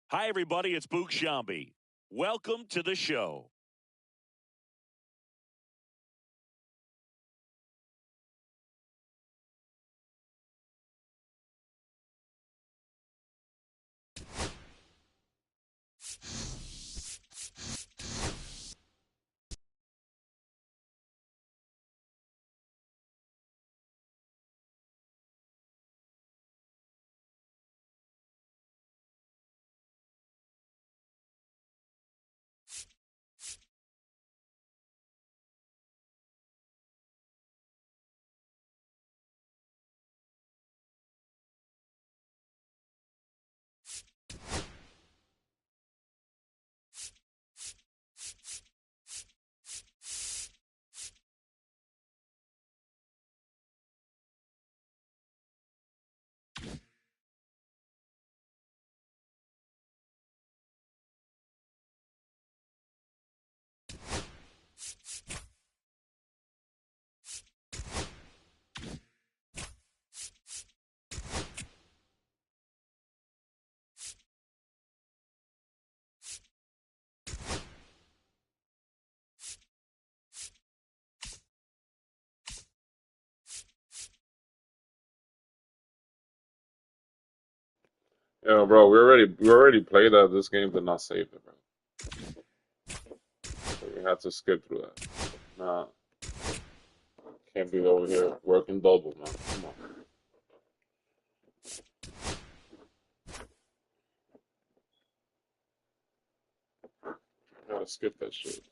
Hi, everybody. It's Boog Shambi. Welcome to the show. Yeah, bro, we already played that. This game did not save it, bro. So we had to skip through that. Nah, can't be over here working double, man. Come on. Gotta skip that shit.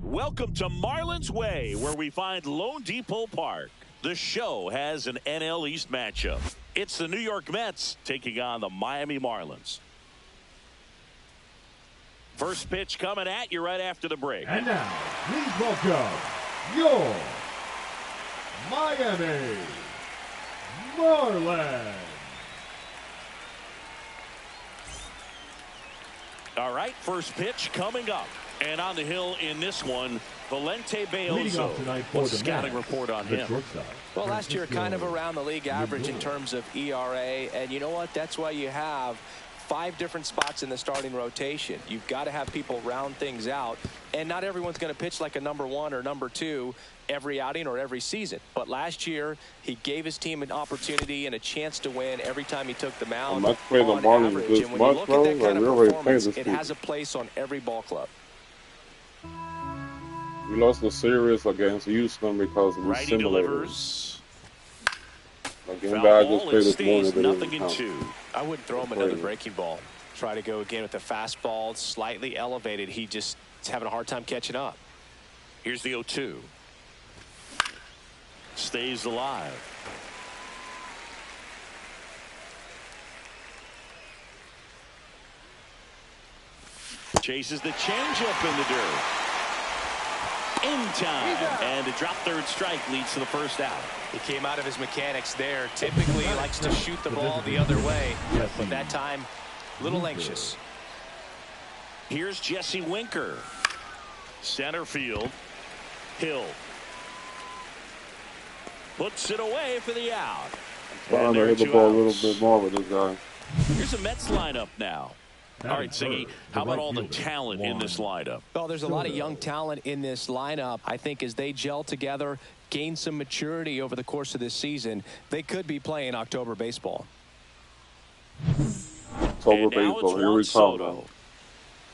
Welcome to Marlins Way, where we find Lone Depot Park. The show has an NL East matchup. It's the New York Mets taking on the Miami Marlins. First pitch coming at you right after the break. And now, please welcome your Miami Marlins. All right, first pitch coming up. And on the hill in this one, Valente Beozo. What's the scouting report on him? Well, last year kind of around the league average in terms of ERA. And you know what? That's why you have 5 different spots in the starting rotation. You've got to have people round things out. And not everyone's going to pitch like a number 1 or number 2 every outing or every season. But last year, he gave his team an opportunity and a chance to win every time he took the mound on average. And when you look at that kind of performance, it has a place on every ball club. We lost the series against Houston because we Righty delivers. The game that I just played this morning, nothing in 2. I wouldn't throw him another breaking ball. Try to go again with the fastball, slightly elevated. He just is having a hard time catching up. Here's the 0-2. Stays alive. Chases the changeup in the dirt. In time. And a drop third strike leads to the first out. He came out of his mechanics there. Typically he likes to shoot the ball the other way, but that time a little anxious. Here's Jesse Winker. Center field. Hill puts it away for the out. Trying to hit the ball a little bit more with this guy. Here's a Mets lineup now. All right, Siggy, how about all the talent in this lineup? Well, there's a lot of young talent in this lineup. I think as they gel together, gain some maturity over the course of this season, they could be playing October baseball. October baseball, here we come.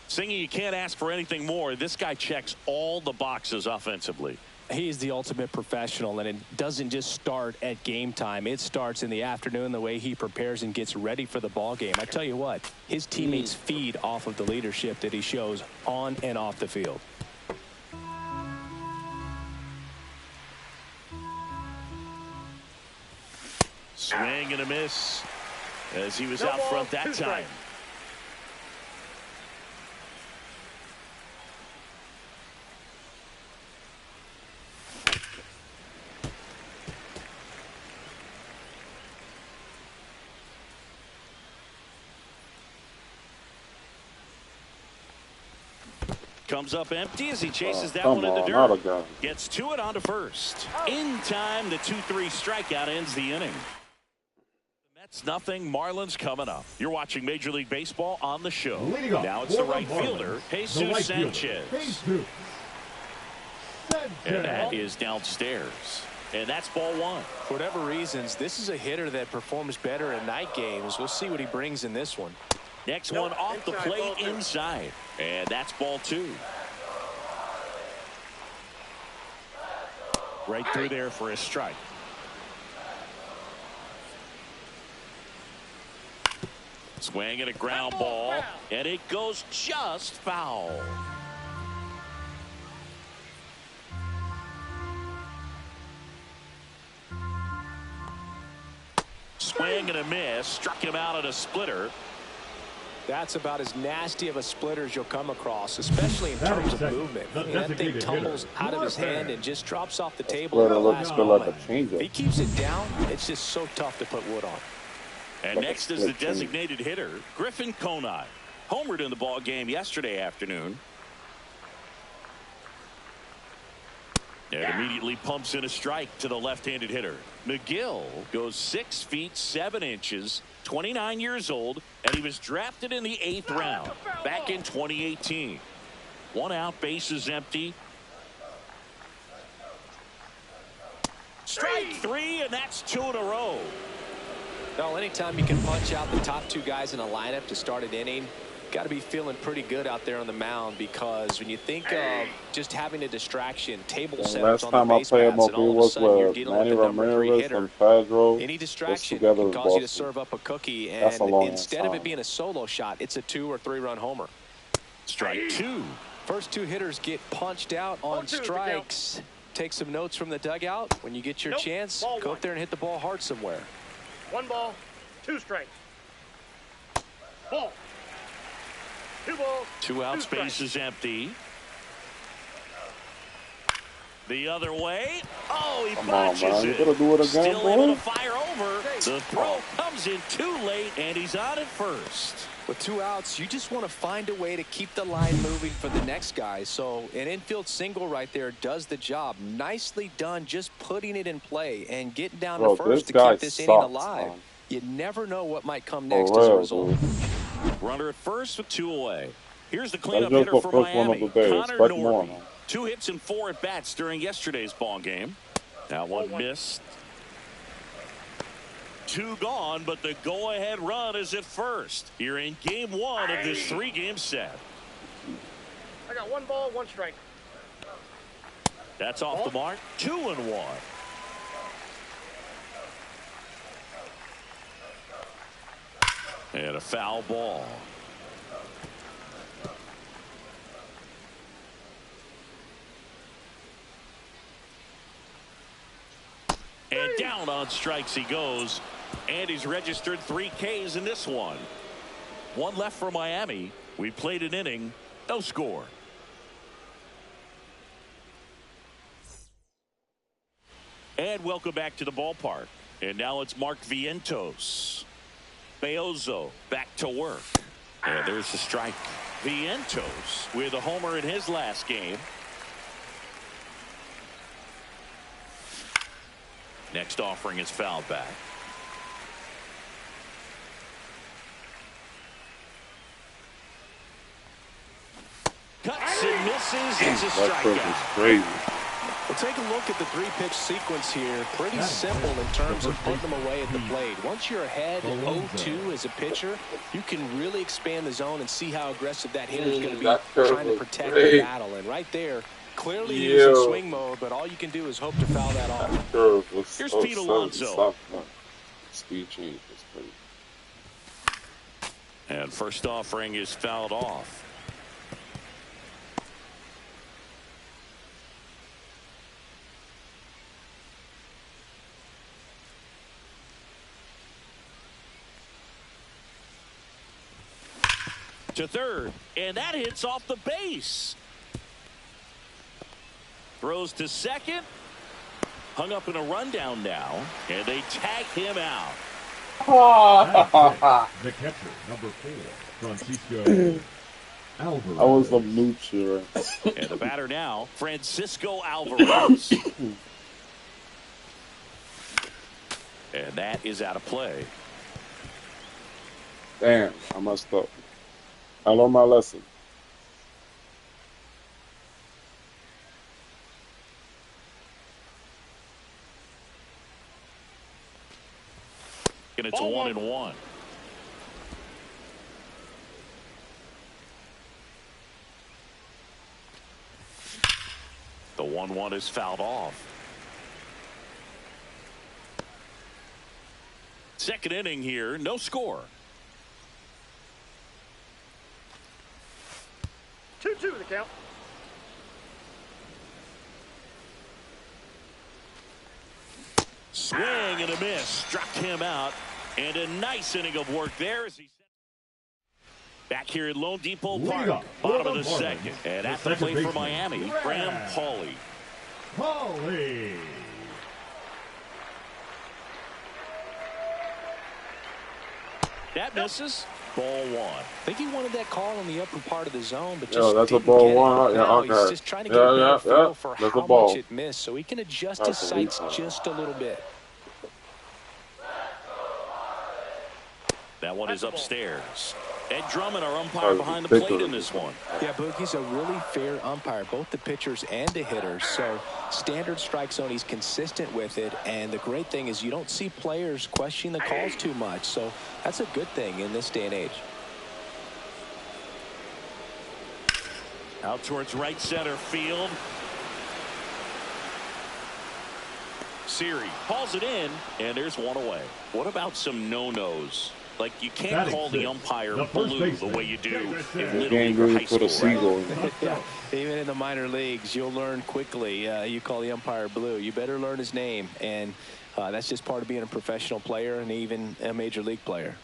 Siggy, you can't ask for anything more. This guy checks all the boxes offensively. He's the ultimate professional, and it doesn't just start at game time. It starts in the afternoon, the way he prepares and gets ready for the ball game. I tell you what, his teammates feed off of the leadership that he shows on and off the field. Swing and a miss as he was out front that time. Comes up empty as he chases that one in the dirt. Gets to it onto first. In time, the 2-3 strikeout ends the inning. Mets nothing. Marlins coming up. You're watching Major League Baseball on the show. Now it's the right fielder, Jesus Sanchez. And that is downstairs. And that's ball one. For whatever reasons, this is a hitter that performs better in night games. We'll see what he brings in this one. Next one off the plate inside. And that's ball two. Right through there for a strike. Swing and a ground ball. And it goes just foul. Swing and a miss. Struck him out at a splitter. That's about as nasty of a splitter as you'll come across, especially in terms of movement. That thing tumbles out of his hand and just drops off the table at the last moment. If he keeps it down, it's just so tough to put wood on. And next is the designated hitter, Griffin Conine. Homered in the ball game yesterday afternoon. And immediately pumps in a strike to the left-handed hitter. McGill goes 6 feet 7 inches, 29 years old, and he was drafted in the 8th round back in 2018. 1 out, bases empty. Strike 3, and that's 2 in a row. Well, anytime you can punch out the top 2 guys in a lineup to start an inning, got to be feeling pretty good out there on the mound, because when you think of just having a distraction, table setters on the base paths, and all of a sudden you're dealing with the number 3 hitter, any distraction can cause you to serve up a cookie, and instead of it being a solo shot, it's a 2 or 3 run homer. Strike 2. First 2 hitters get punched out on strikes. Take some notes from the dugout. When you get your chance, go up there and hit the ball hard somewhere. 1 ball, 2 strikes. Ball. 2 balls. 2 outs, bases empty. The other way. Oh, he botches it. Still able to fire over. The throw comes in too late, and he's on at first. With 2 outs, you just want to find a way to keep the line moving for the next guy. So an infield single right there does the job. Nicely done, just putting it in play and getting down to first to keep this inning alive. You never know what might come next as a result. Runner at first with 2 away. Here's the cleanup hitter for Miami, Connor Norby. 2 hits and 4 at bats during yesterday's ball game. That one missed. 2 gone, but the go-ahead run is at first. Here in game 1 of this 3-game set. I got 1 ball, 1 strike. That's off the mark. 2-1. And a foul ball. And down on strikes he goes. And he's registered 3 Ks in this one. 1 left for Miami. We played an inning. No score. And welcome back to the ballpark. And now it's Mark Vientos. Beozo back to work. And there's the strike. Vientos with a homer in his last game. Next offering is fouled back. Cuts and misses. It's a strikeout. That's crazy. Well, take a look at the 3-pitch sequence here. Pretty simple in terms of putting them away at the plate. Once you're ahead 0-2 as a pitcher, you can really expand the zone and see how aggressive that hitter is going to be trying to protect the battle. And right there, Clearly he was in swing mode, but all you can do is hope to foul that off. That curve was Here's so Pete Alonso. Speed change is crazy. And first offering is fouled off. To third, and that hits off the base. Throws to second. Hung up in a rundown now, and they tag him out. The catcher, number 4, Francisco Alvarez. I was a moocher. And the batter now, Francisco Alvarez. And that is out of play. Damn, I messed up. I learned my lesson. And it's 1-1. The 1-1 is fouled off. Second inning here, no score. 2-2 the count. Swing and a miss. Struck him out. And a nice inning of work there as he back here at Lone Depot Park. Bottom of the second. And at the plate for Miami, Graham Pauley. That misses. Ball 1. I think he wanted that call in the upper part of the zone, but just that's a didn't ball get it. 1. Yeah, Now okay. he's just trying to get a feel for That's how a ball. much it missed, so he can adjust his sights just a little bit. That one is upstairs. Ed Drummond, our umpire behind the plate in this one. Yeah, Boogie's a really fair umpire, both the pitchers and the hitters. So standard strike zone, he's consistent with it. And the great thing is you don't see players question the calls too much. So that's a good thing in this day and age. Out towards right center field. Siri hauls it in, and there's one away. What about some no-nos? Like, you can't call the umpire blue the way you do in Little League or high school. Right? Yeah, even in the minor leagues, you'll learn quickly. You call the umpire blue. You better learn his name, and that's just part of being a professional player and even a major league player.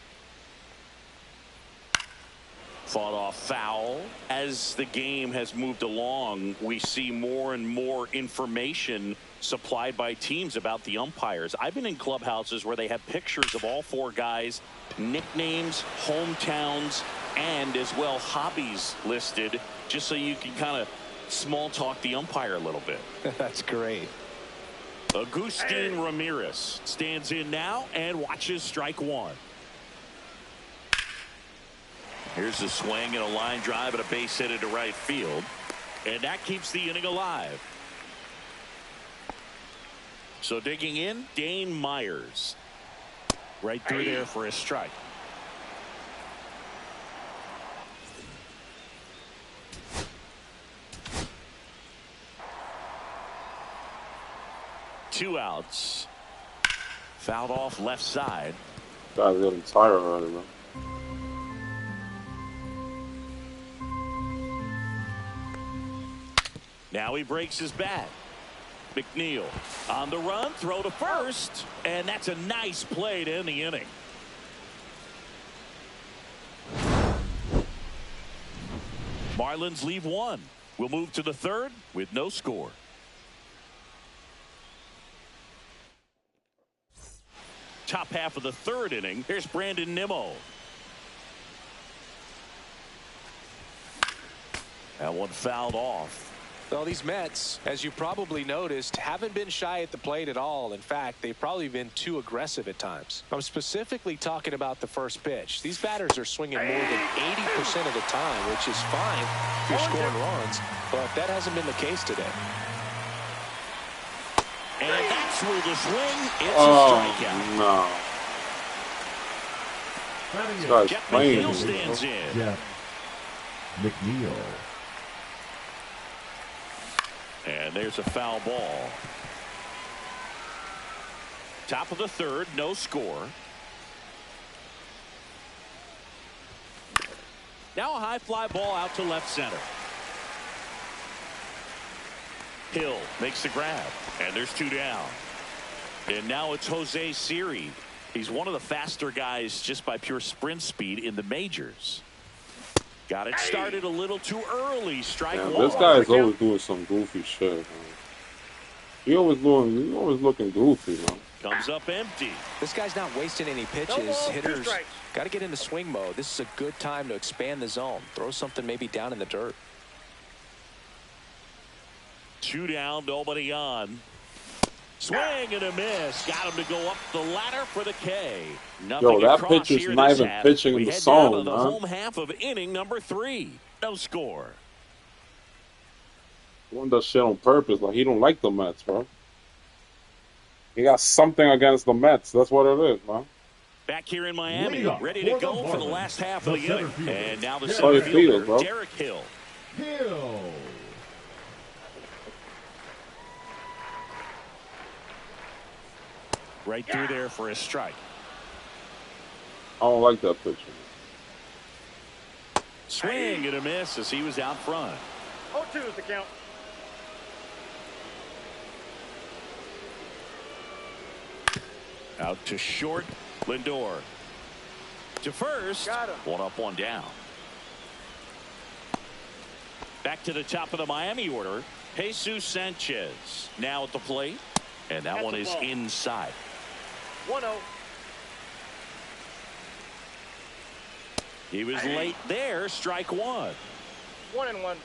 Fought off foul. As the game has moved along, we see more and more information supplied by teams about the umpires. I've been in clubhouses where they have pictures of all 4 guys, nicknames, hometowns, and as well hobbies listed, just so you can kind of small talk the umpire a little bit. That's great. Agustin Ramirez stands in now and watches strike 1. Here's a swing and a line drive and a base hit into right field. And that keeps the inning alive. So digging in, Dane Myers. Right through there for a strike. Two outs. Fouled off left side. Guy's getting tired already, man. Now he breaks his bat. McNeil on the run, throw to first, and that's a nice play to end the inning. Marlins leave 1. We'll move to the 3rd with no score. Top half of the 3rd inning. Here's Brandon Nimmo. That one fouled off. Well, these Mets, as you probably noticed, haven't been shy at the plate at all. In fact, they've probably been too aggressive at times. I'm specifically talking about the first pitch. These batters are swinging more than 80% of the time, which is fine if you're scoring runs, but that hasn't been the case today. And that's where the swing, it's a strikeout. No. Jeff McNeil stands in. Jeff McNeil. And there's a foul ball. Top of the third, no score. Now a high fly ball out to left center. Hill makes the grab, and there's 2 down. And now it's Jose Siri. He's one of the faster guys just by pure sprint speed in the majors. Got it started a little too early. Strike one. This guy is always doing some goofy shit, man. He always looking goofy, man. Comes up empty. This guy's not wasting any pitches. Hitters got to get into swing mode. This is a good time to expand the zone. Throw something maybe down in the dirt. 2 down, nobody on. Swing and a miss. Got him to go up the ladder for the K. Nothing. Yo, that pitcher's not even pitching in the zone, man. The home half of inning number 3. No score. He doing that shit on purpose. Like, he don't like the Mets, bro. He got something against the Mets. That's what it is, man. Back here in Miami, ready to go for the last half of the inning. And now the center center fielder, bro. Derek Hill. Right through there for a strike. I don't like that pitcher. Swing and a miss as he was out front. 0-2 is the count. Out to short, Lindor. To first, Got him. 1 up, 1 down. Back to the top of the Miami order, Jesus Sanchez now at the plate, and that one is inside. 1-0. He was late there, strike 1. 1-1.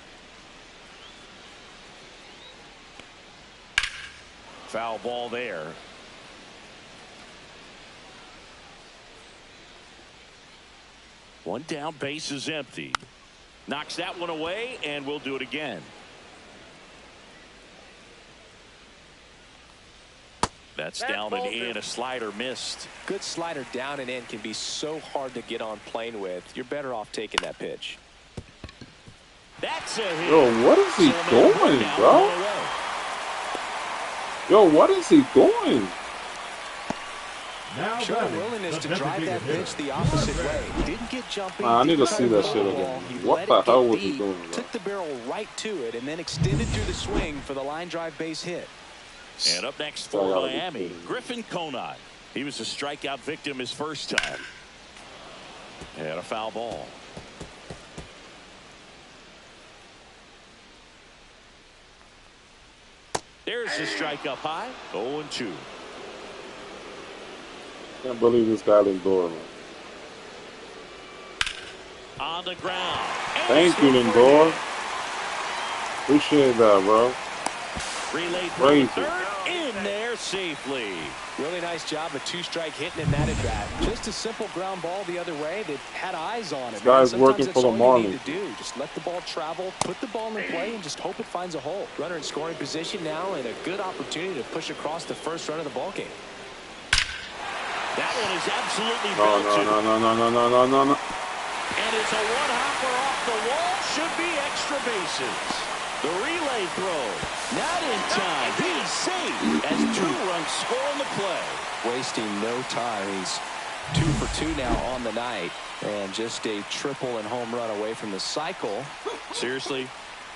Foul ball there. One down, base is empty. Knocks that one away, and we'll do it again. That's down and in. A slider missed. Good slider down and in can be so hard to get on plane with. You're better off taking that pitch. That's a hit. Yo, what is he doing, bro? Yo, what is he doing? Show a willingness to drive that pitch the opposite way. Didn't get jumping. I need to see that shit again. What the hell was he doing, bro? Took the barrel right to it and then extended through the swing for the line drive base hit. And up next for Miami, Griffin Conine. He was a strikeout victim his first time. And a foul ball. There's the strike up high. 0-2. Can't believe this guy Lindor, man. On the ground. Thank you, Lindor. Appreciate that, bro. Relayed from third, in there safely. Really nice job of 2-strike hitting in that at bat. Just a simple ground ball the other way that had eyes on it. This guy's working for the Marlins. Just let the ball travel, put the ball in play, and just hope it finds a hole. Runner in scoring position now, and a good opportunity to push across the first run of the ball game. That one is absolutely no. And it's a one-hopper off the wall. Should be extra bases. The relay throw. Not in time. He's safe as 2 runs score on the play. Wasting no time. He's 2 for 2 now on the night. And just a triple and home run away from the cycle. Seriously?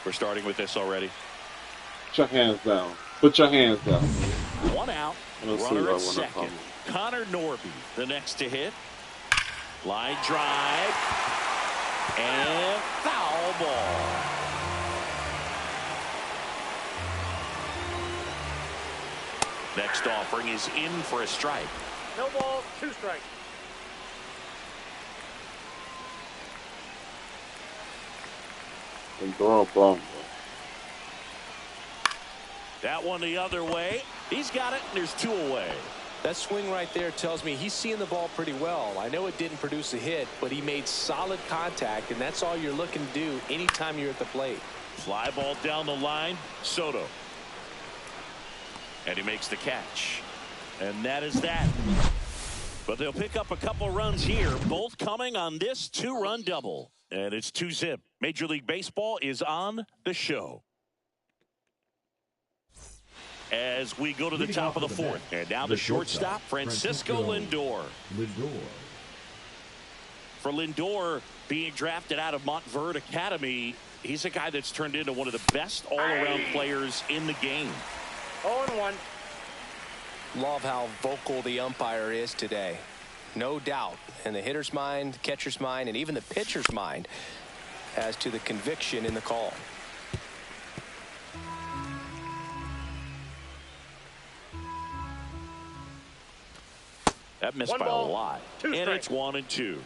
We're starting with this already? Put your hands down. Put your hands down. 1 out. Runner at second. Connor Norby, the next to hit. Line drive. And foul ball. Next offering is in for a strike. No balls, 2 strikes. Lindor a bum, bro. That one the other way. He's got it, and there's 2 away. That swing right there tells me he's seeing the ball pretty well. I know it didn't produce a hit, but he made solid contact, and that's all you're looking to do anytime you're at the plate. Fly ball down the line. Soto. And he makes the catch. And that is that. But they'll pick up a couple runs here, both coming on this 2-run double. And it's 2-zip. Major League Baseball is on the show. as we go to the top of the fourth. And now the shortstop, Francisco Lindor. For Lindor, being drafted out of Montverde Academy, he's a guy that's turned into one of the best all-around players in the game. 0-1. Love how vocal the umpire is today. No doubt in the hitter's mind, catcher's mind, and even the pitcher's mind as to the conviction in the call. That missed by a lot. And it's 1-2.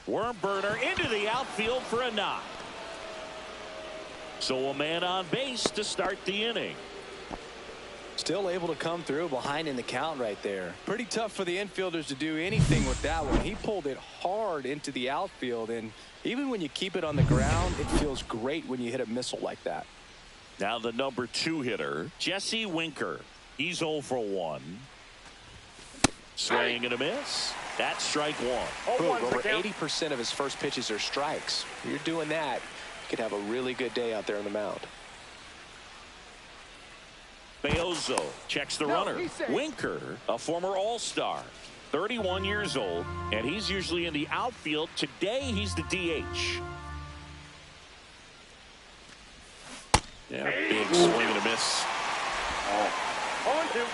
Worm burner into the outfield for a knock. So a man on base to start the inning. Still able to come through behind in the count right there. Pretty tough for the infielders to do anything with that one. He pulled it hard into the outfield, and even when you keep it on the ground, it feels great when you hit a missile like that. Now the number 2 hitter, Jesse Winker. He's 0 for 1. Swing and a miss. That's strike 1. Boom, over 80% of his first pitches are strikes. If you're doing that, you could have a really good day out there on the mound. Beozo checks the runner. Winker, a former All-Star, 31 years old, and he's usually in the outfield. Today, he's the DH. Yeah, big swing and a miss. 0-2.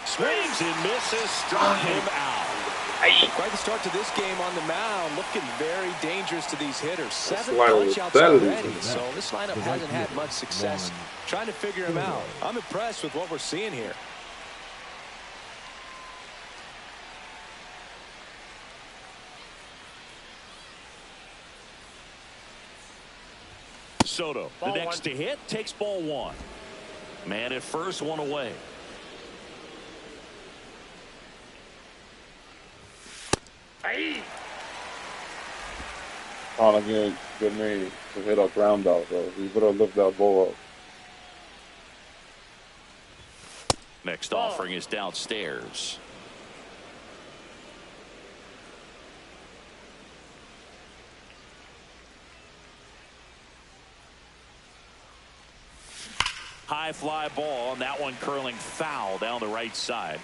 Swings and misses, struck him out. Quite the start to this game on the mound. Looking very dangerous to these hitters. 7 line punch outs was already. So this lineup hasn't had much success trying to figure him out. I'm impressed with what we're seeing here. Soto, the next to hit, takes ball 1. Man at first, 1 away. Trying to get me to hit a ground out, though. He better lift that ball up. Next offering is downstairs. High fly ball, and that one curling foul down the right side.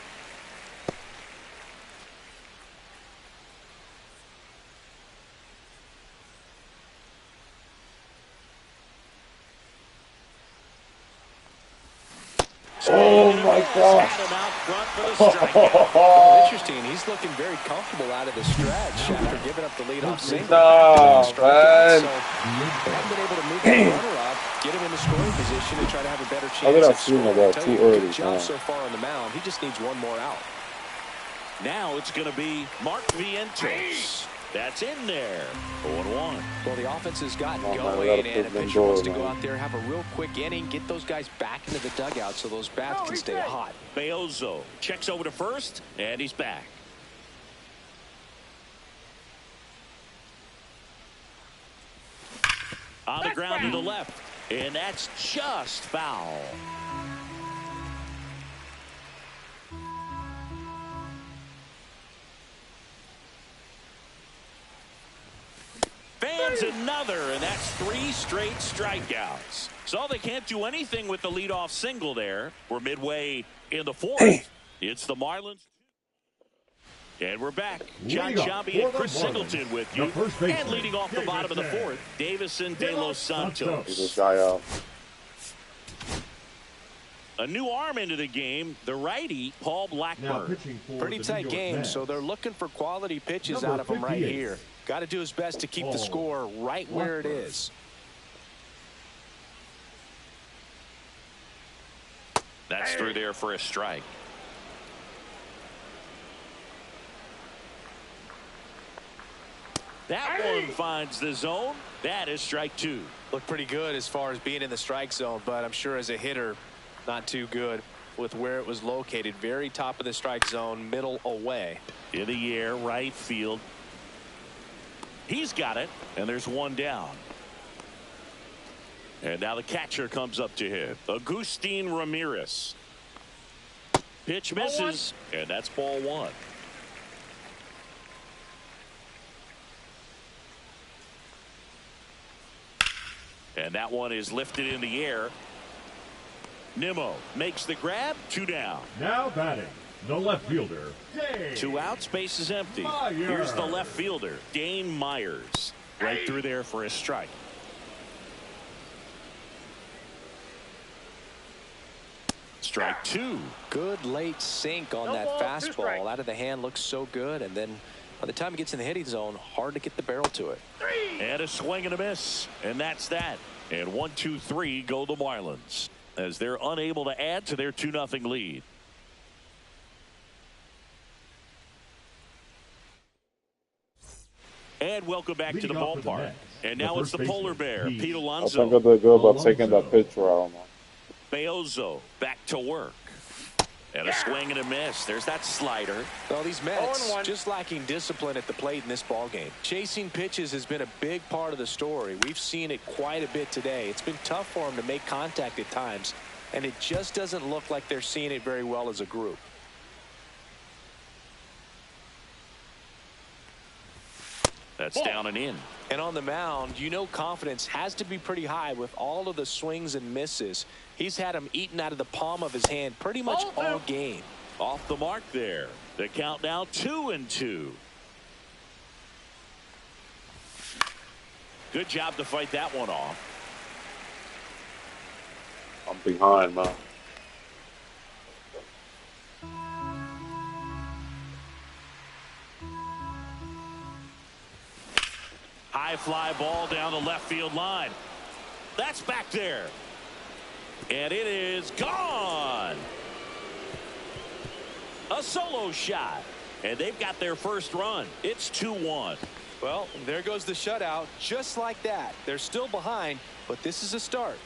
Oh my God! Interesting. He's looking very comfortable out of the stretch after giving up the leadoff single. No, So man. they haven't been able to move the runner up, get him in the scoring position, and try to have a better chance. I think I've at seen scoring. that Tell too you, early. Good job so far on the mound. He just needs one more out. Now it's going to be Mark Vientos. That's in there. 0-1. Well, the offense has gotten Oh, man, going, we and a gotta pitcher wants to man. go out there, have a real quick inning, get those guys back into the dugout so those bats can stay hot. Beozo checks over to first, and he's back. On the ground to the left, and that's just foul. Fans another, and that's 3 straight strikeouts. So they can't do anything with the leadoff single there. We're midway in the 4th. It's the Marlins. And we're back. John Sciambi and Chris Singleton with you. And leading off the bottom of the 4th, Davison De Los Santos. This guy out. A new arm into the game, the righty, Paul Blackburn. Pretty tight game, so they're looking for quality pitches out of him right here. Got to do his best to keep the score right where it is. That's through there for a strike. That one finds the zone. That is strike 2. Looked pretty good as far as being in the strike zone, but I'm sure as a hitter, not too good with where it was located. Very top of the strike zone, middle away. In the air, right field. He's got it, and there's one down. And now the catcher comes up to hit. Agustin Ramirez. Pitch misses, and that's ball one. And that one is lifted in the air. Nimmo makes the grab. 2 down. Now batting, the left fielder, Dane. 2 outs, base is empty. Myers. Here's the left fielder, Dane Myers. Right through there for a strike. Strike 2. Good late sink on that fastball. Out of the hand, looks so good. And then by the time it gets in the hitting zone, hard to get the barrel to it. And a swing and a miss. And that's that. And 1-2-3 go the Marlins as they're unable to add to their 2-0 lead. And welcome back to the ballpark. And now it's the polar bear, Pete I Alonso. think they're good about taking that pitch route, man. Beozo back to work. And a swing and a miss. There's that slider. Well, these Mets just lacking discipline at the plate in this ball game. Chasing pitches has been a big part of the story. We've seen it quite a bit today. It's been tough for them to make contact at times, and it just doesn't look like they're seeing it very well as a group. That's down and in. And on the mound, you know confidence has to be pretty high with all of the swings and misses. He's had them eaten out of the palm of his hand pretty much all game. Off the mark there. The count now 2-2. Good job to fight that one off. I'm behind, man. High fly ball down the left field line. That's back there. And it is gone. A solo shot. And they've got their first run. It's 2-1. Well, there goes the shutout. Just like that. They're still behind, but this is a start.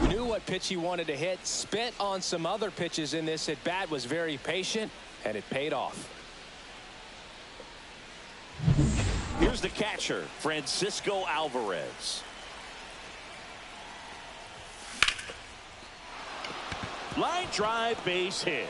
Knew what pitch he wanted to hit. Spent on some other pitches in this at bat. Was very patient, and it paid off. Here's the catcher, Francisco Alvarez. Line drive, base hit.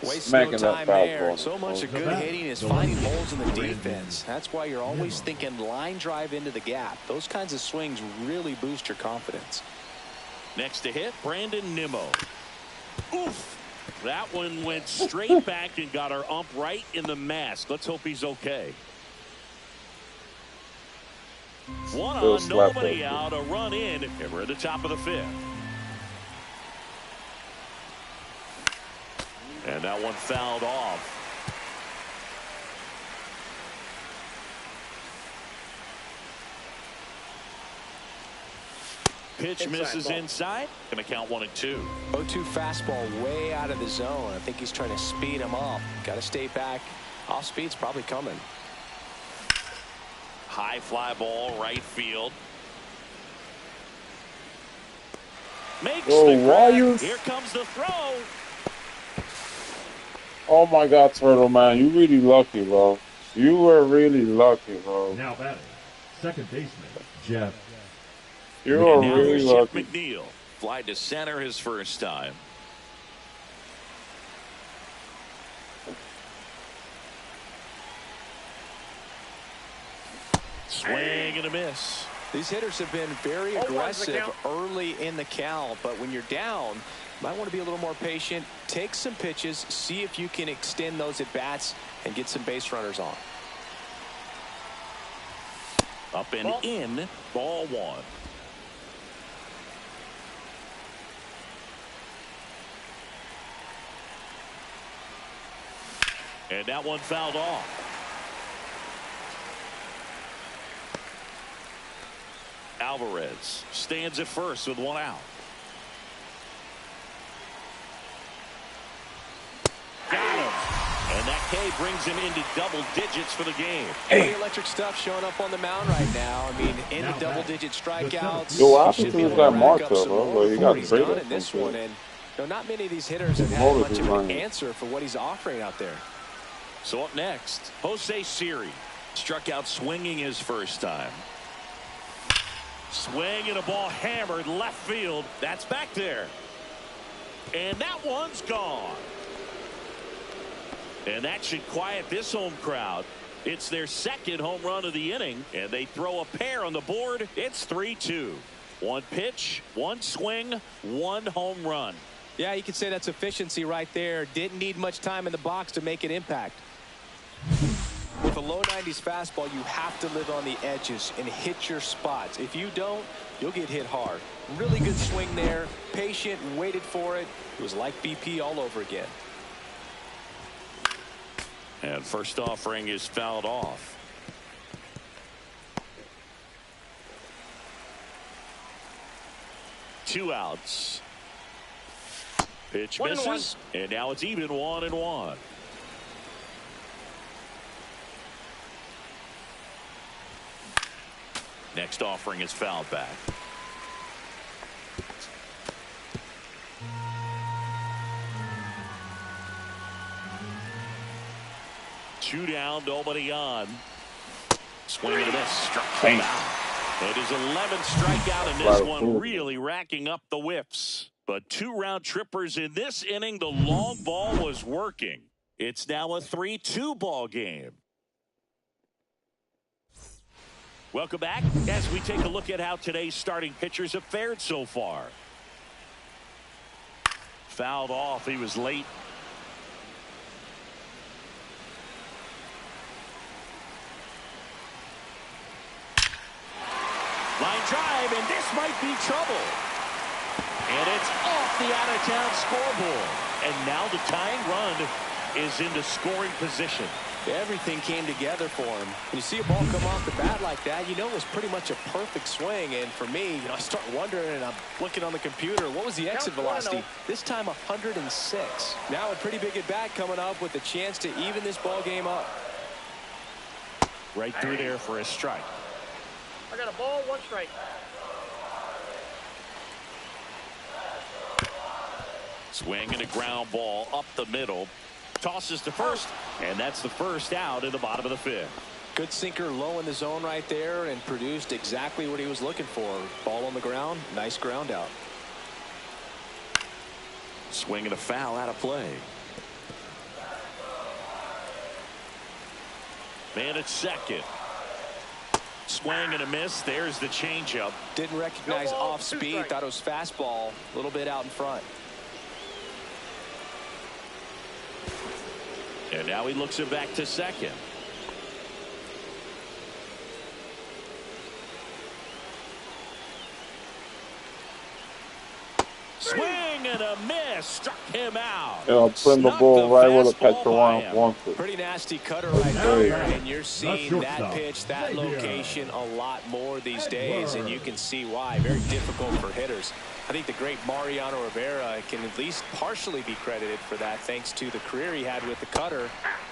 Waste no time there. Ball. So much of good hitting is finding holes in the defense. That's why you're always thinking line drive into the gap. Those kinds of swings really boost your confidence. Next to hit, Brandon Nimmo. Oof. That one went straight back and got our ump right in the mask. Let's hope he's okay. One on, nobody out, a run in, and we're at the top of the 5th. And that one fouled off. Pitch misses inside. Going to count 1-2. 0-2 fastball way out of the zone. I think he's trying to speed him up. Got to stay back. Off speed's probably coming. High fly ball, right field. Makes the grab. Here comes the throw. Oh my God, Turtle, man, you really lucky, bro. You were really lucky, bro. Now batting, second baseman, Jeff. You were really Jeff lucky. McNeil. Fly to center his first time. Swing and a miss. These hitters have been very aggressive early in the count, but when you're down, you might want to be a little more patient. Take some pitches, see if you can extend those at bats and get some base runners on. Up and in, ball 1. And that one fouled off. Alvarez stands at first with 1 out. Got him. And that K brings him into double digits for the game. Hey, electric stuff showing up on the mound right now. I mean, into double-digit strikeouts. Yo, what happened to this guy Marco, bro? He got traded in this one, and not many of these hitters have had much of an answer for what he's offering out there. So up next, Jose Siri. Struck out swinging his first time. Swing and a ball hammered left field. That's back there. And that one's gone. And that should quiet this home crowd. It's their second home run of the inning, and they throw a pair on the board. It's 3-2. One pitch, one swing, one home run. Yeah, you could say that's efficiency right there. Didn't need much time in the box to make an impact. With a low 90s fastball, you have to live on the edges and hit your spots. If you don't, you'll get hit hard. Really good swing there. Patient, waited for it. It was like BP all over again. And first offering is fouled off. Two outs. Pitch misses, and now it's even 1-1. Next offering is fouled back. Two down, nobody on. Swing and a miss, struck him out. It is 11th strikeout in this one, really racking up the whiffs. But 2 round trippers in this inning. The long ball was working. It's now a 3-2 ball game. Welcome back as we take a look at how today's starting pitchers have fared so far. Fouled off. He was late. Line drive, and this might be trouble. And it's off the out-of-town scoreboard. And now the tying run is into scoring position. Everything came together for him. When you see a ball come off the bat like that, you know it was pretty much a perfect swing. And for me, I start wondering, and I'm looking on the computer, what was the exit velocity? This time 106. Now a pretty big at bat coming up with a chance to even this ball game up. Right through there for a strike. I got a ball, 1 strike. Swing and a ground ball up the middle. Tosses to first, and that's the first out in the bottom of the 5th. Good sinker low in the zone right there and produced exactly what he was looking for. Ball on the ground, nice ground out. Swing and a foul out of play. Man at second. Swing and a miss. There's the changeup. Didn't recognize off speed. Thought it was fastball. A little bit out in front. And now he looks it back to second. Swing and a miss. Struck him out. Yeah, putting the ball right where the catcher wants it. Pretty nasty cutter right there. And you're seeing that pitch, that location a lot more these days. And you can see why. Very difficult for hitters. I think the great Mariano Rivera can at least partially be credited for that thanks to the career he had with the cutter.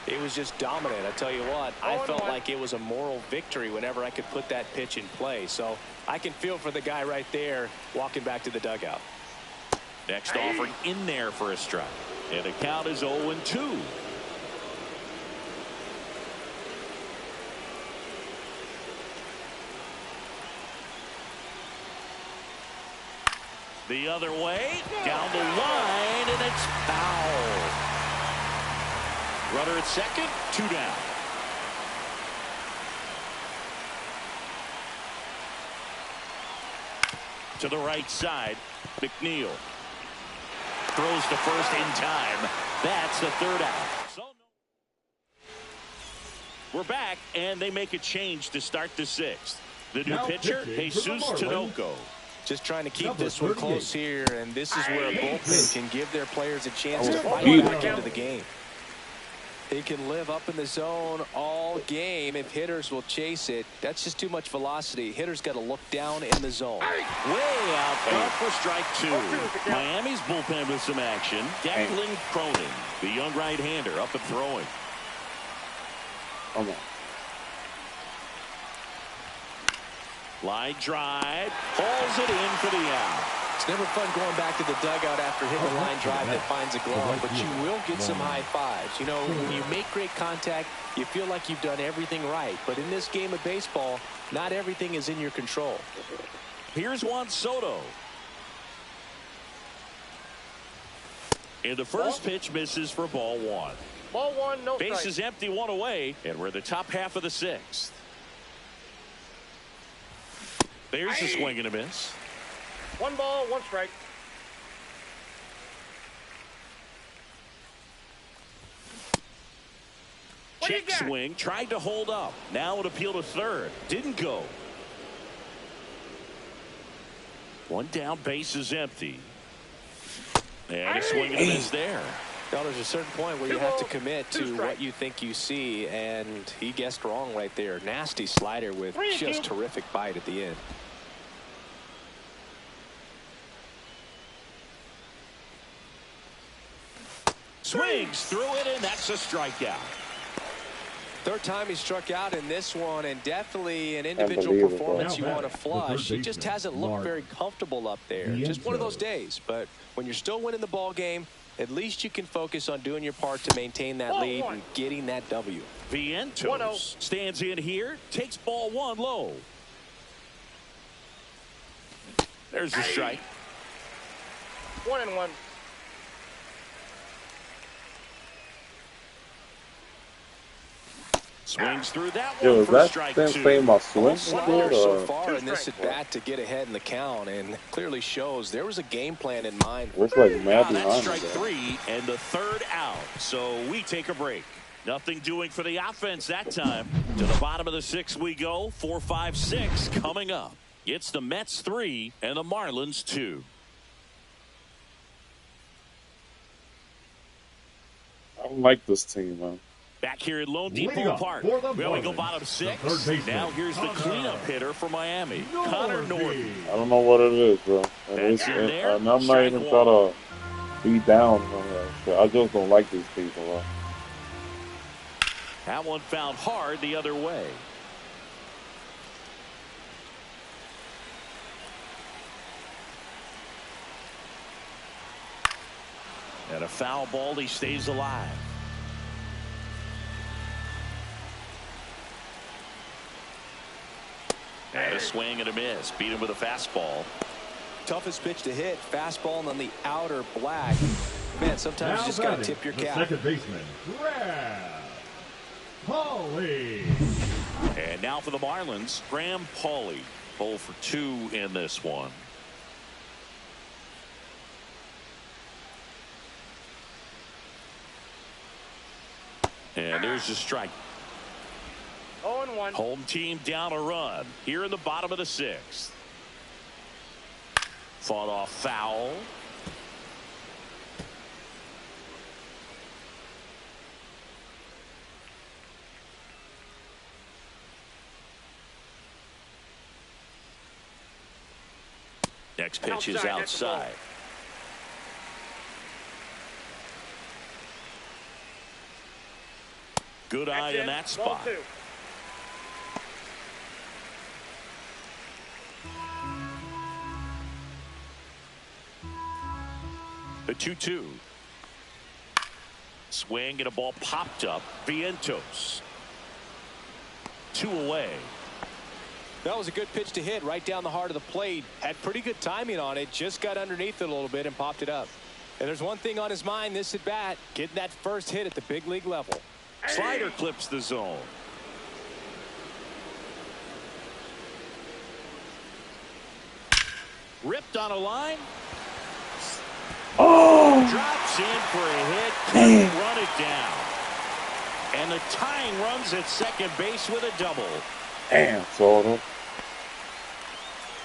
It was just dominant. I tell you what, I felt like it was a moral victory whenever I could put that pitch in play. So I can feel for the guy right there walking back to the dugout. Next offering in there for a strike. And the count is 0-2. The other way, down the line, and it's foul. Runner at second, 2 down. To the right side, McNeil throws to first in time. That's the 3rd out. So we're back, and they make a change to start the 6th. The new pitcher, Jesus Tinoco. Just trying to keep this one close here, and this is where a bullpen can give their players a chance to fight back into the game. They can live up in the zone all game if hitters will chase it. That's just too much velocity. Hitters got to look down in the zone. Way out front for strike 2. Miami's bullpen with some action. Declan Cronin, the young right-hander, up and throwing. Come on. Line drive, hauls it in for the out. It's never fun going back to the dugout after hitting a line drive that finds a glove, but you will get some high fives. You know, when you make great contact, you feel like you've done everything right. But in this game of baseball, not everything is in your control. Here's Juan Soto. And the first pitch misses for ball one. Ball one, no strike. Base is empty, one away, and we're in the top half of the sixth. There's a swing and a miss. 1 ball, 1 strike. Check swing, tried to hold up. Now an appeal to third. Didn't go. One down, base is empty. And a swing and a miss there. Now, there's a certain point where you have to commit to what you think you see, and he guessed wrong right there. Nasty slider with just terrific bite at the end. Swings through it, and that's a strikeout. Third time he struck out in this one, and definitely an individual performance you want to flush. He just hasn't looked very comfortable up there. Just one of those days. But when you're still winning the ball game, at least you can focus on doing your part to maintain that lead and getting that W. Vientos stands in here, takes ball one low. There's a strike. 1-1. Swings through that one. Yo, is for that strike thing two. saying my swing? So far in this at bat to get ahead in the count, and clearly shows there was a game plan in mind. Looks like mad That's behind strike me, three and the third out. So we take a break. Nothing doing for the offense that time. To the bottom of the sixth we go. 4, 5, 6 coming up. It's the Mets 3 and the Marlins 2. I don't like this team, man. Back here at Lone Depot Park. Well, we go bottom 6. Now here's the cleanup hitter for Miami, Connor Norton. I don't know what it is, bro. And I'm not even trying to be down. I just don't like these people, bro. That one found hard the other way. And a foul ball, he stays alive. And a swing and a miss. Beat him with a fastball. Toughest pitch to hit, fastball on the outer black. Man, sometimes you just got to tip your cap. Second baseman, Graham Pauley. And now for the Marlins, Graham Pauley. 0 for 2 in this one. And there's a strike. 0-1. Home team down a run here in the bottom of the sixth. Fought off foul. Next pitch is outside. Good eye in that spot. The 2-2. Swing and a ball popped up. Vientos. 2 away. That was a good pitch to hit right down the heart of the plate. Had pretty good timing on it. Just got underneath it a little bit and popped it up. And there's one thing on his mind this at bat. Getting that first hit at the big league level. Slider clips the zone. Ripped on a line. Oh! Drops in for a hit. Couldn't run it down. And the tying runs at second base with a double. Damn, Soto.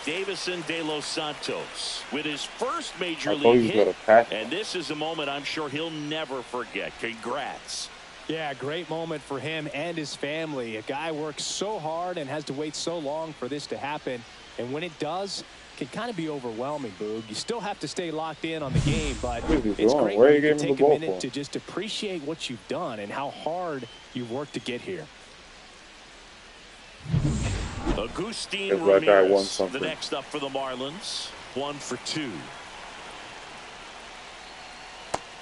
Davison de los Santos with his first major league hit. And this is a moment I'm sure he'll never forget. Congrats. Yeah, great moment for him and his family. A guy works so hard and has to wait so long for this to happen. And when it does, it can kind of be overwhelming, Boog. You still have to stay locked in on the game, but it's great when you can take a minute to just appreciate what you've done and how hard you've worked to get here. Agustin Ramirez, the next up for the Marlins. 1 for 2.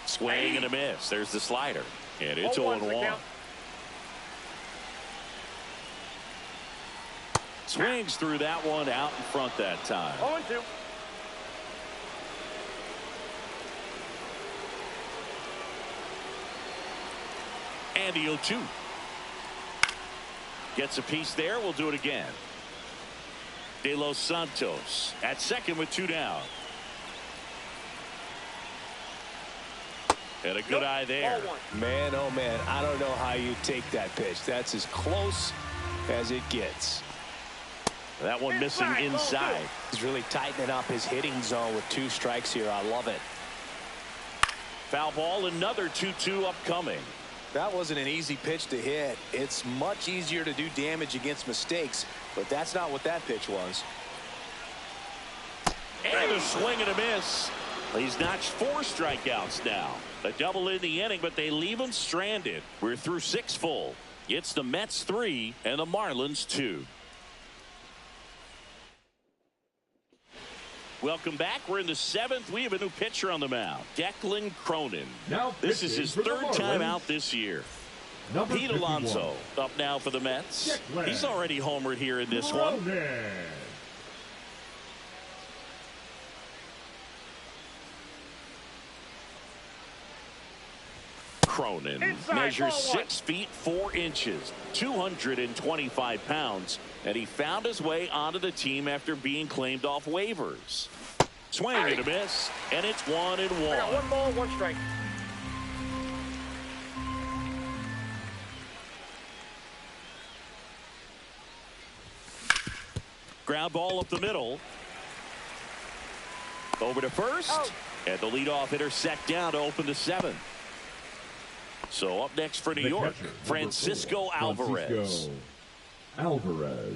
Swing and a miss. There's the slider. And it's 0-1. Swings through that one out in front that time. 0-2. And the 0-2. Gets a piece there. We'll do it again. De Los Santos at second with 2 down. And a good eye there. Man, oh man, I don't know how you take that pitch. That's as close as it gets. That one missing inside. He's really tightening up his hitting zone with 2 strikes here. I love it. Foul ball, another 2-2 upcoming. That wasn't an easy pitch to hit. It's much easier to do damage against mistakes, but that's not what that pitch was. And a swing and a miss. He's notched 4 strikeouts now. A double in the inning, but they leave him stranded. We're through 6 full. It's the Mets 3 and the Marlins 2. Welcome back. We're in the 7th. We have a new pitcher on the mound, Declan Cronin. Now this is his 3rd time out this year. Number Pete 51. Alonso up now for the Mets. Declan. He's already homered here in this one. Cronin measures 6 feet 4 inches, 225 pounds, and he found his way onto the team after being claimed off waivers. Swing and a miss, and it's 1-1. 1 ball, 1 strike. Ground ball up the middle. Over to first, and the leadoff hitter set down to open the 7th. So up next for New York, catcher, Francisco Alvarez. Alvarez.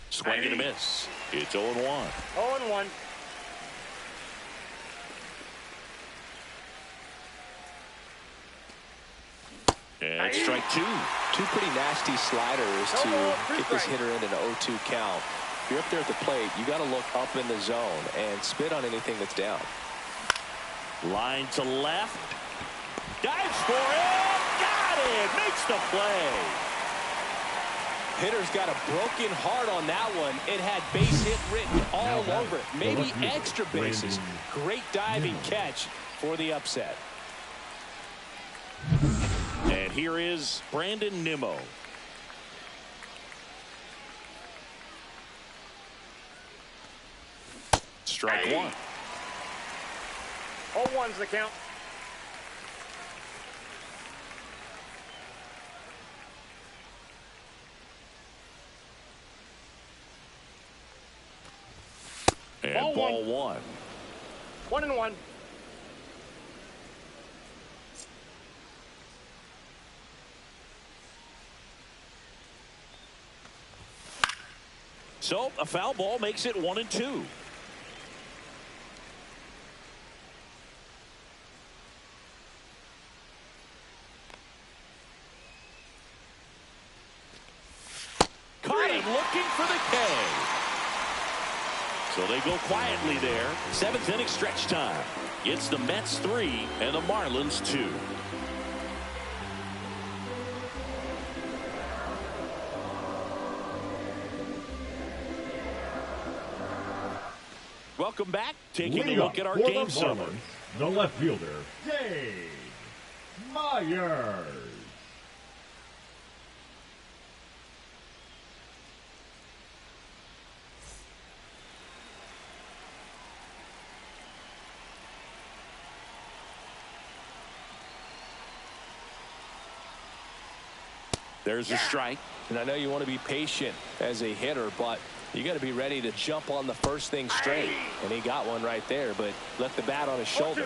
Swing and a miss. It's 0-1. 0-1. And strike 2. 2 pretty nasty sliders to get this hitter in an 0-2 count. If you're up there at the plate, you got to look up in the zone and spit on anything that's down. Line to left. Dives for it. Got it. Makes the play. Hitter's got a broken heart on that one. It had base hit written all over it. Maybe extra bases. Great diving catch for the upset. And here is Brandon Nimmo. Strike 1. 0-1's the count. And ball 1. 1-1. So a foul ball makes it 1-2. Caught him looking for the K. So they go quietly there. 7th inning stretch time. It's the Mets 3 and the Marlins 2. Welcome back. Taking a look at our game summary. The left fielder, Dave Myers. There's a strike. And I know you want to be patient as a hitter, but you got to be ready to jump on the first thing straight. And he got one right there, but left the bat on his shoulder.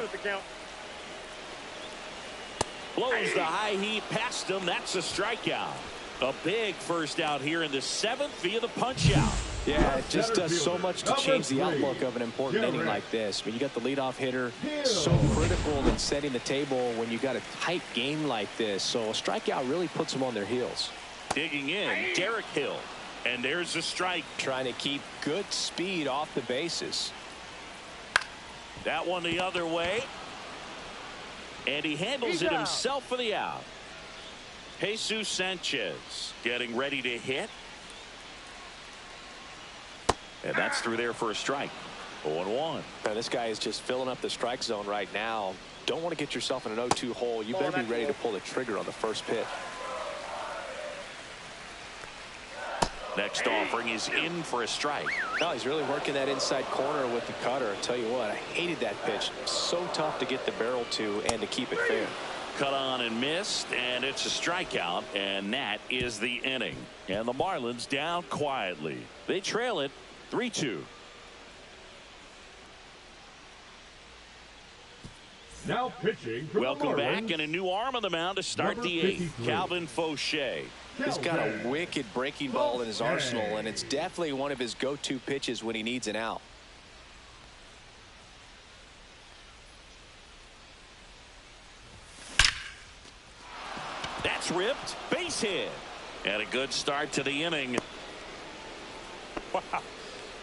Blows the high heat past him. That's a strikeout. A big first out here in the 7th via the punch out. Yeah, it just does so much to change the outlook of an important inning like this. When you got the leadoff hitter, so critical in setting the table when you got a tight game like this. So a strikeout really puts them on their heels. Digging in, Derek Hill. And there's a strike. Trying to keep good speed off the bases. That one the other way. And he handles it himself for the out. Jesus Sanchez getting ready to hit. And that's through there for a strike. 0-1. Now this guy is just filling up the strike zone right now. Don't want to get yourself in an 0-2 hole. You better be ready to pull the trigger on the first pitch. Next offering is in for a strike. No, he's really working that inside corner with the cutter. I tell you what, I hated that pitch. So tough to get the barrel to and to keep it fair. Cut on and missed, and it's a strikeout, and that is the inning. And the Marlins down quietly. They trail it 3-2. Now pitching for Welcome the back, Marlins, and a new arm on the mound to start Number the eighth. 53. Calvin Fauché. He's got a wicked breaking ball in his arsenal, and it's definitely one of his go-to pitches when he needs an out. That's ripped. Base hit. And a good start to the inning. Wow.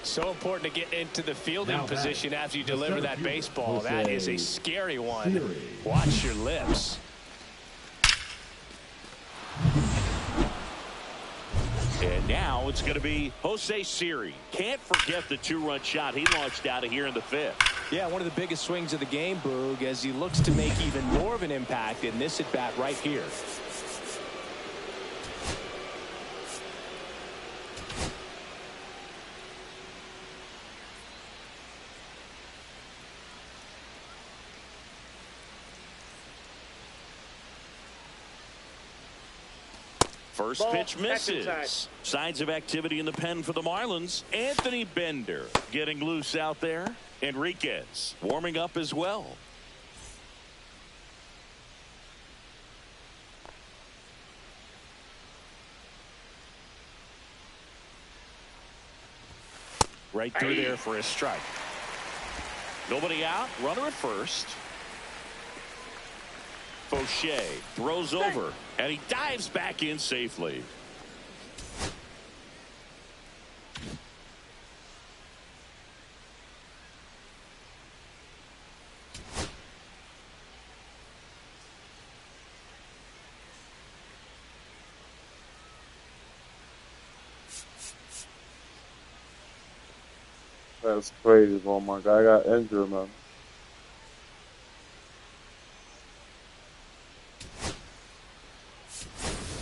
So important to get into the fielding position after you deliver that baseball. Jose That is a scary one. Siri. Watch your lips. And now it's going to be Jose Siri. Can't forget the two-run shot he launched out of here in the fifth. Yeah, one of the biggest swings of the game, Boog, as he looks to make even more of an impact in this at-bat right here. First pitch misses. Signs of activity in the pen for the Marlins. Anthony Bender getting loose out there. Enriquez warming up as well. Right through there for a strike. Nobody out. Runner at first. Fauché throws over, and he dives back in safely. That's crazy. Oh my God, I got injured, man.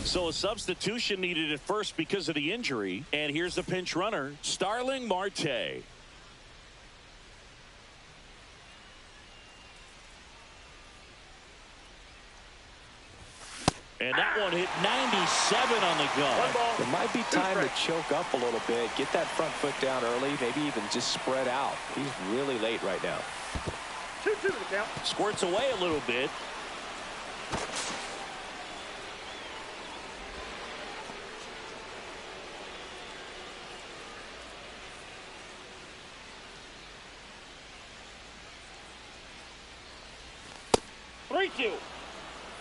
So a substitution needed at first because of the injury. And here's the pinch runner, Starling Marte. And that one hit 97 on the gun. It might be time to choke up a little bit, get that front foot down early, maybe even just spread out. He's really late right now. 2-2 to count. Squirts away a little bit.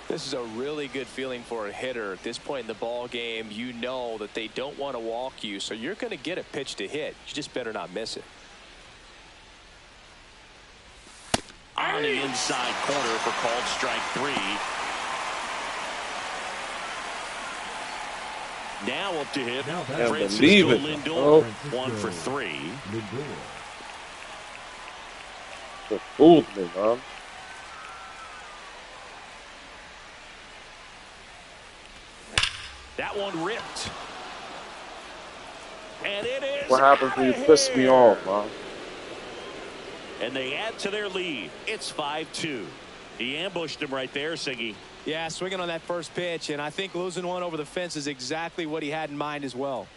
This is a really good feeling for a hitter. At this point in the ball game, you know that they don't want to walk you, so you're going to get a pitch to hit. You just better not miss it. On the inside corner for called strike 3. Now up to hit Francisco Lindor. 1 for 3. The fooled me, man. That one ripped. And it is. What happens when you piss me off, man? And they add to their lead. It's 5-2. He ambushed him right there, Siggy. Yeah, swinging on that first pitch, and I think losing one over the fence is exactly what he had in mind as well.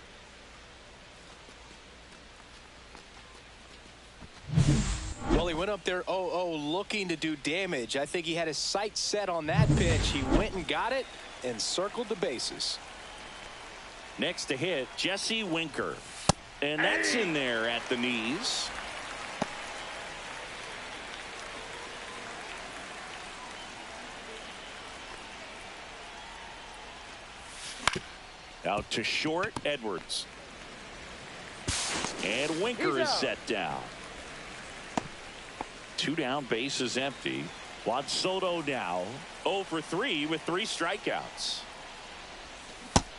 Well, he went up there 0-0 looking to do damage. I think he had his sights set on that pitch. He went and got it and circled the bases. Next to hit, Jesse Winker. And that's in there at the knees. Out to short, Edwards. And Winker is set down. 2 down, bases empty. Juan Soto now 0 for 3 with 3 strikeouts.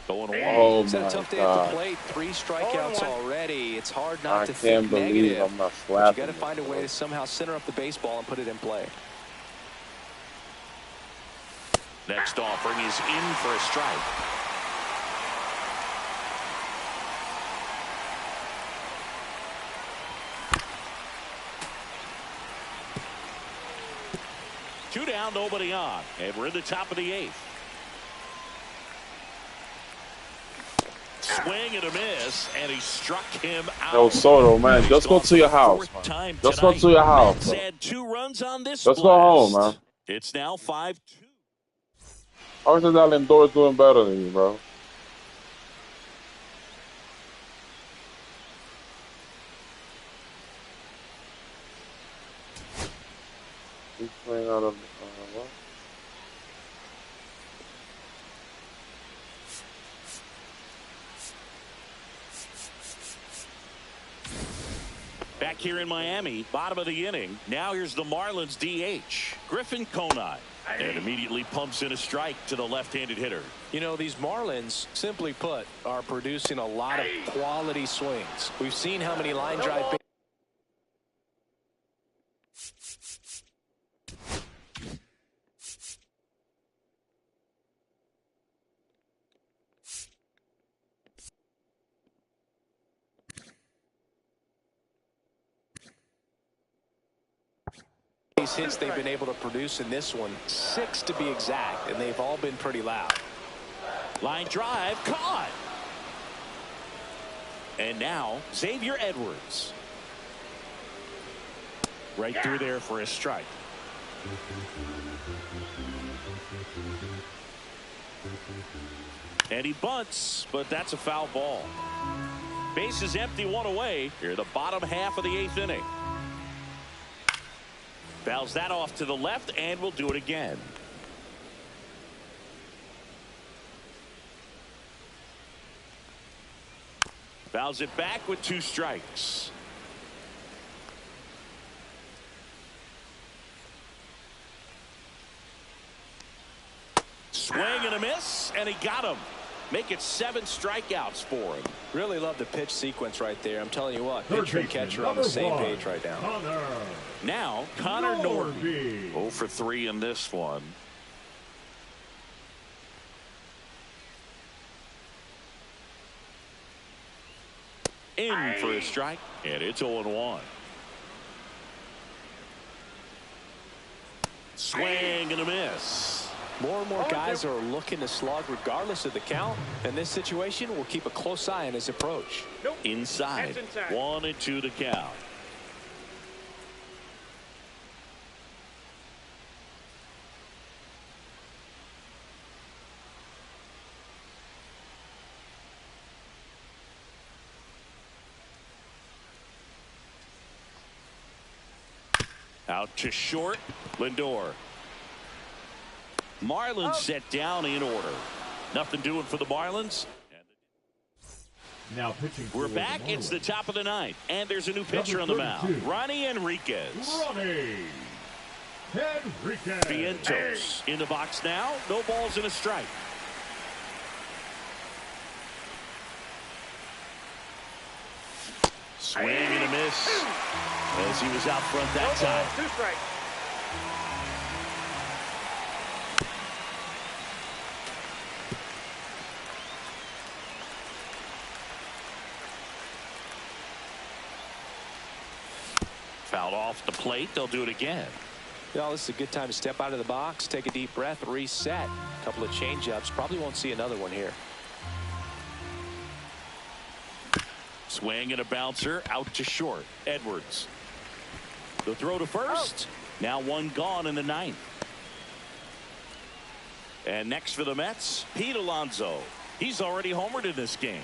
Going away. Oh It's a my tough day at God. the plate. 3 strikeouts already. It's hard not I to think can't believe negative. I'm not But slapping. you got to find a way to somehow center up the baseball and put it in play. Next offering is in for a strike. Two down, nobody on, and we're in the top of the 8th. Swing and a miss, and he struck him out. Yo, Soto, man, just go to your house, man. Just go to your house, bro. Had 2 runs on this. Just go home, man. It's now 5-2. How is that Lindor doing better than you, bro? He's playing out of what? Back here in Miami, bottom of the inning. Now here's the Marlins DH, Griffin Conine. And immediately pumps in a strike to the left-handed hitter. You know, these Marlins, simply put, are producing a lot of quality swings. We've seen how many line drive hits they've been able to produce in this one, 6 to be exact, and they've all been pretty loud. Line drive caught. And now Xavier Edwards. Right through there for a strike. And he bunts, but that's a foul ball. Base is empty, 1 away. Here the bottom half of the 8th inning. Fouls that off to the left, and we'll do it again. Fouls it back with 2 strikes. Swing and a miss, and he got him. Make it 7 strikeouts for him. Really love the pitch sequence right there. I'm telling you what, pitcher and catcher are on the same page right now. Now, Connor Norby. 0 for 3 in this one. In for a strike, and it's 0-1. Swing and a miss. More and more guys are looking to slug regardless of the count. In this situation, we'll keep a close eye on his approach. Inside. 1-2 to count. Out to short, Lindor. Marlins set down in order. Nothing doing for the Marlins. Now pitching. We're back. It's the top of the 9th, and there's a new pitcher on the mound. Ronnie Enriquez. Vientos in the box now. No balls and a strike. Swing and a miss as he was out front that time. 2 strikes. Fouled off the plate. They'll do it again. Well, this is a good time to step out of the box, take a deep breath, reset. A couple of changeups. Probably won't see another one here. Swing and a bouncer out to short. Edwards. The throw to first. Now 1 gone in the 9th. And next for the Mets, Pete Alonso. He's already homered in this game.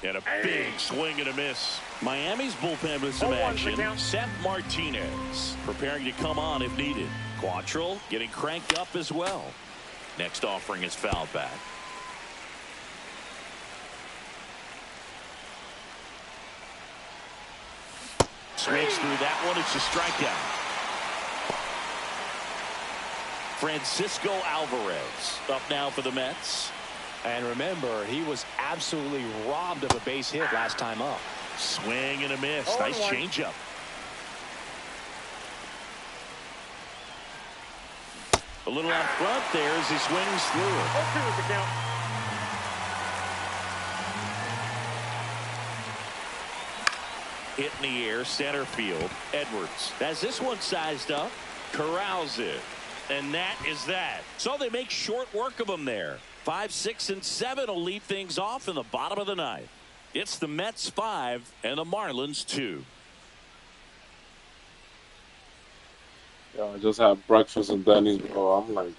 And a big swing and a miss. Miami's bullpen with some action. Seth Martinez preparing to come on if needed. Quantrill getting cranked up as well. Next offering is fouled back. Swings through that one. It's a strikeout. Francisco Alvarez up now for the Mets. And remember, he was absolutely robbed of a base hit last time up. Swing and a miss. Nice changeup. A little out front there as he swings through it. 0-2 is the count. Hit in the air, center field. Edwards has this one sized up. Corrals it. And that is that. So they make short work of them there. 5, 6, and 7 will lead things off in the bottom of the ninth. It's the Mets 5 and the Marlins 2. Yeah, I just had breakfast in Denny's, bro. I'm like...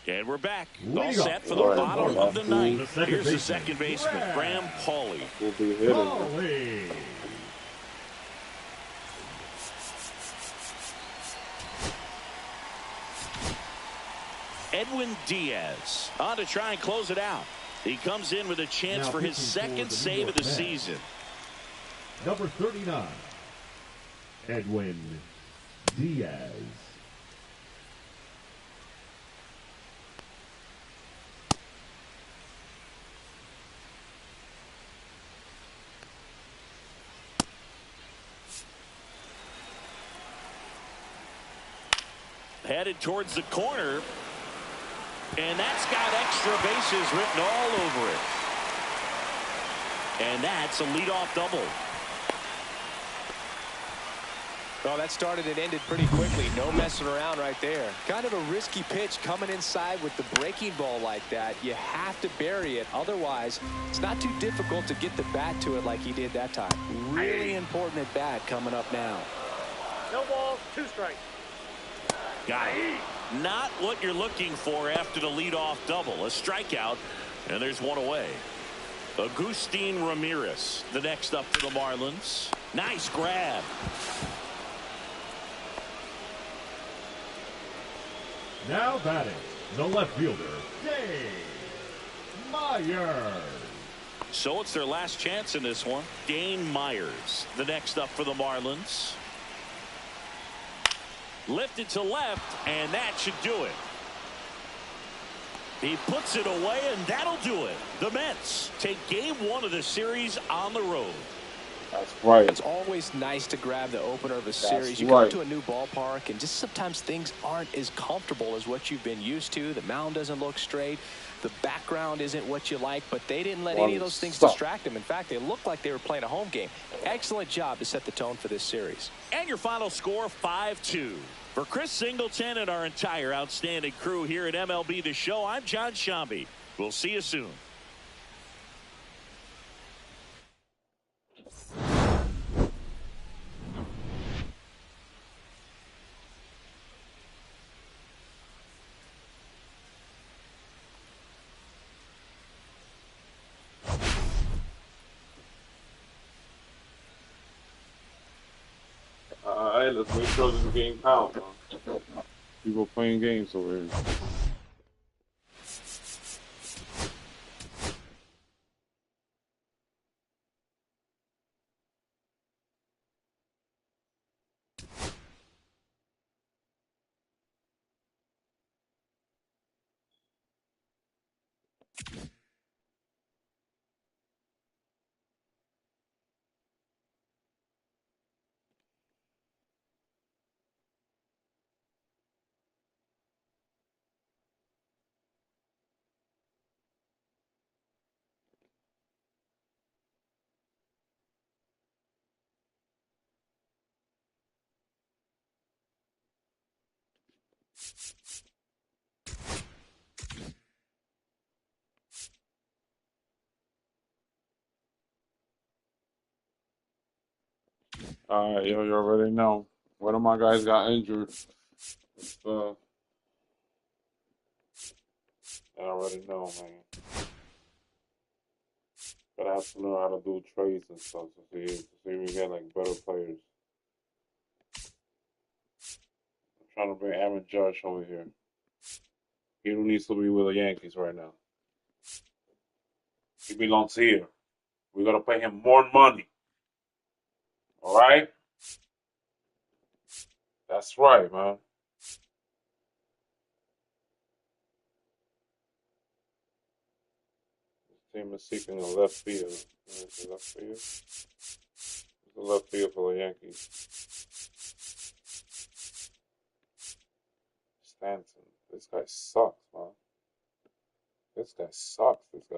And we're back. All set for the bottom of the ninth. Here's the second baseman, Graham Pauley. We'll be hitting. Edwin Diaz on to try and close it out. He comes in with a chance for his second save of the season. Number 39, Edwin Diaz. Headed towards the corner. And that's got extra bases written all over it. And that's a leadoff double. Well, that started and ended pretty quickly. No messing around right there. Kind of a risky pitch coming inside with the breaking ball like that. You have to bury it. Otherwise, it's not too difficult to get the bat to it like he did that time. Really important at bat coming up now. No balls, 2 strikes. Got it. Not what you're looking for after the leadoff double. A strikeout, and there's one away. Agustin Ramirez, the next up for the Marlins. Nice grab. Now batting, the left fielder, Dave Myers. So it's their last chance in this one. Dane Myers, the next up for the Marlins. Lifted to left, and that should do it. He puts it away, and that'll do it. The Mets take game 1 of the series on the road. That's right. It's always nice to grab the opener of a series. You right. come to a new ballpark, and just sometimes things aren't as comfortable as what you've been used to. The mound doesn't look straight. The background isn't what you like, but they didn't let any of those things distract them. In fact, they looked like they were playing a home game. Excellent job to set the tone for this series. And your final score, 5-2. For Chris Singleton and our entire outstanding crew here at MLB The Show, I'm John Shambi. We'll see you soon. Alright, let's make sure this game counts, man. People playing games over here. Alright, yo, you already know. One of my guys got injured. I already know, man. But I have to learn how to do trades and stuff to see if we get like better players. I'm trying to bring Aaron Judge over here. He needs to be with the Yankees right now. He belongs here. We gotta pay him more money. All right? That's right, man. This team is seeking a left field. Left field? The left field for the Yankees. Stanton. This guy sucks, man. This guy sucks, this guy.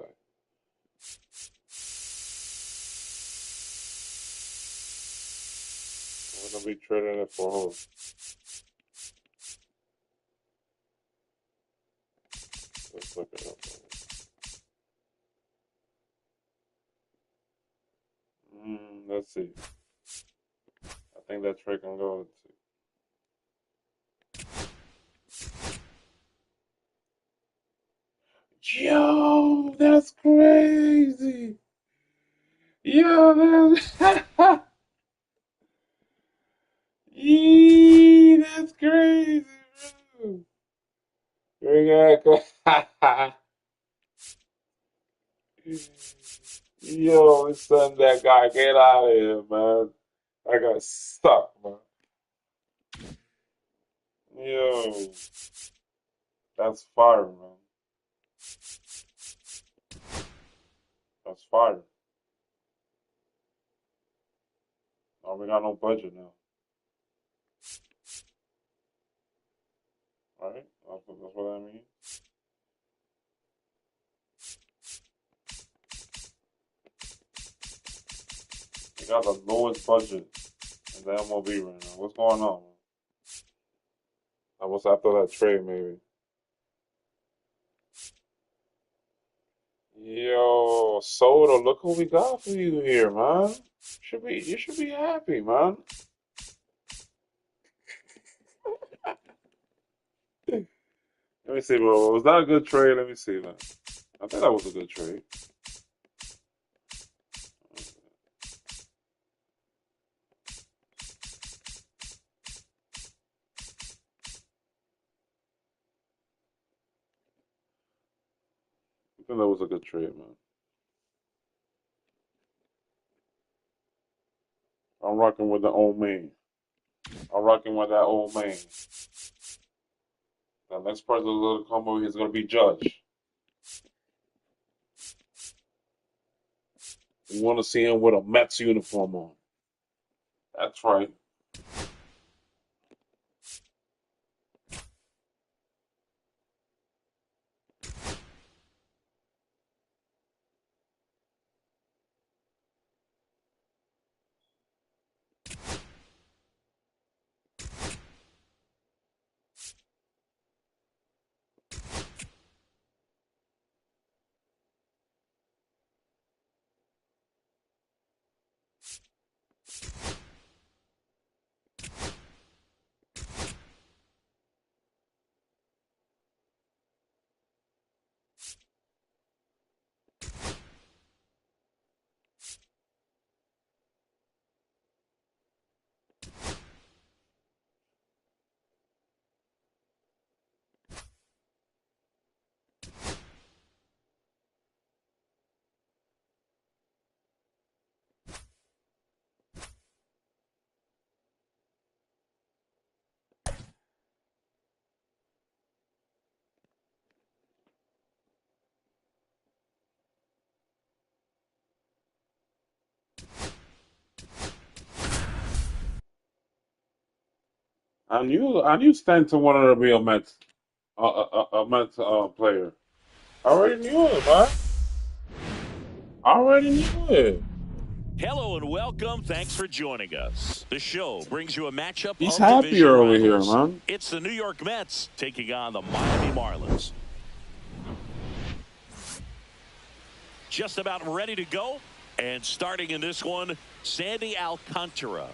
We're going to be trading it for who? Let's look it up. Let's see. I think that trade can go. Yo, that's crazy. Yo, that's Yee, that's crazy, bro. Yo, son, that guy, get out of here, man. That guy suck, man. Yo, that's fire, man. That's fire. Oh, we got no budget now. Right? That's what I mean. We got the lowest budget in the MLB right now. What's going on, man? That was after that trade, maybe. Yo, Soda, look who we got for you here, man. You should be happy, man. Let me see, bro. Was that a good trade? Let me see, man. I think that was a good trade. I think that was a good trade, man. I'm rocking with the old man. I'm rocking with that old man. The next person who's going to come over here is going to be Judge. You want to see him with a Mets uniform on. That's right. I knew Stanton wanted to be a Mets, a Mets player. I already knew it, man. I already knew it. Hello and welcome. Thanks for joining us. The show brings you a matchup He's of happier division over here, rivals. man. It's the New York Mets taking on the Miami Marlins. Just about ready to go. And starting in this one, Sandy Alcantara.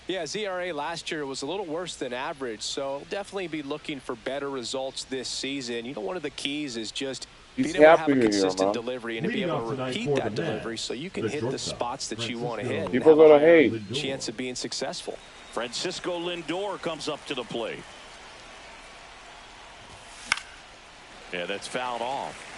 Yeah, ZRA last year was a little worse than average, so definitely be looking for better results this season. You know, one of the keys is just being able to have a consistent delivery and to be able to repeat that delivery so you can hit the spots that you want to hit and have a higher chance of being successful. Francisco Lindor comes up to the plate. Yeah, that's fouled off.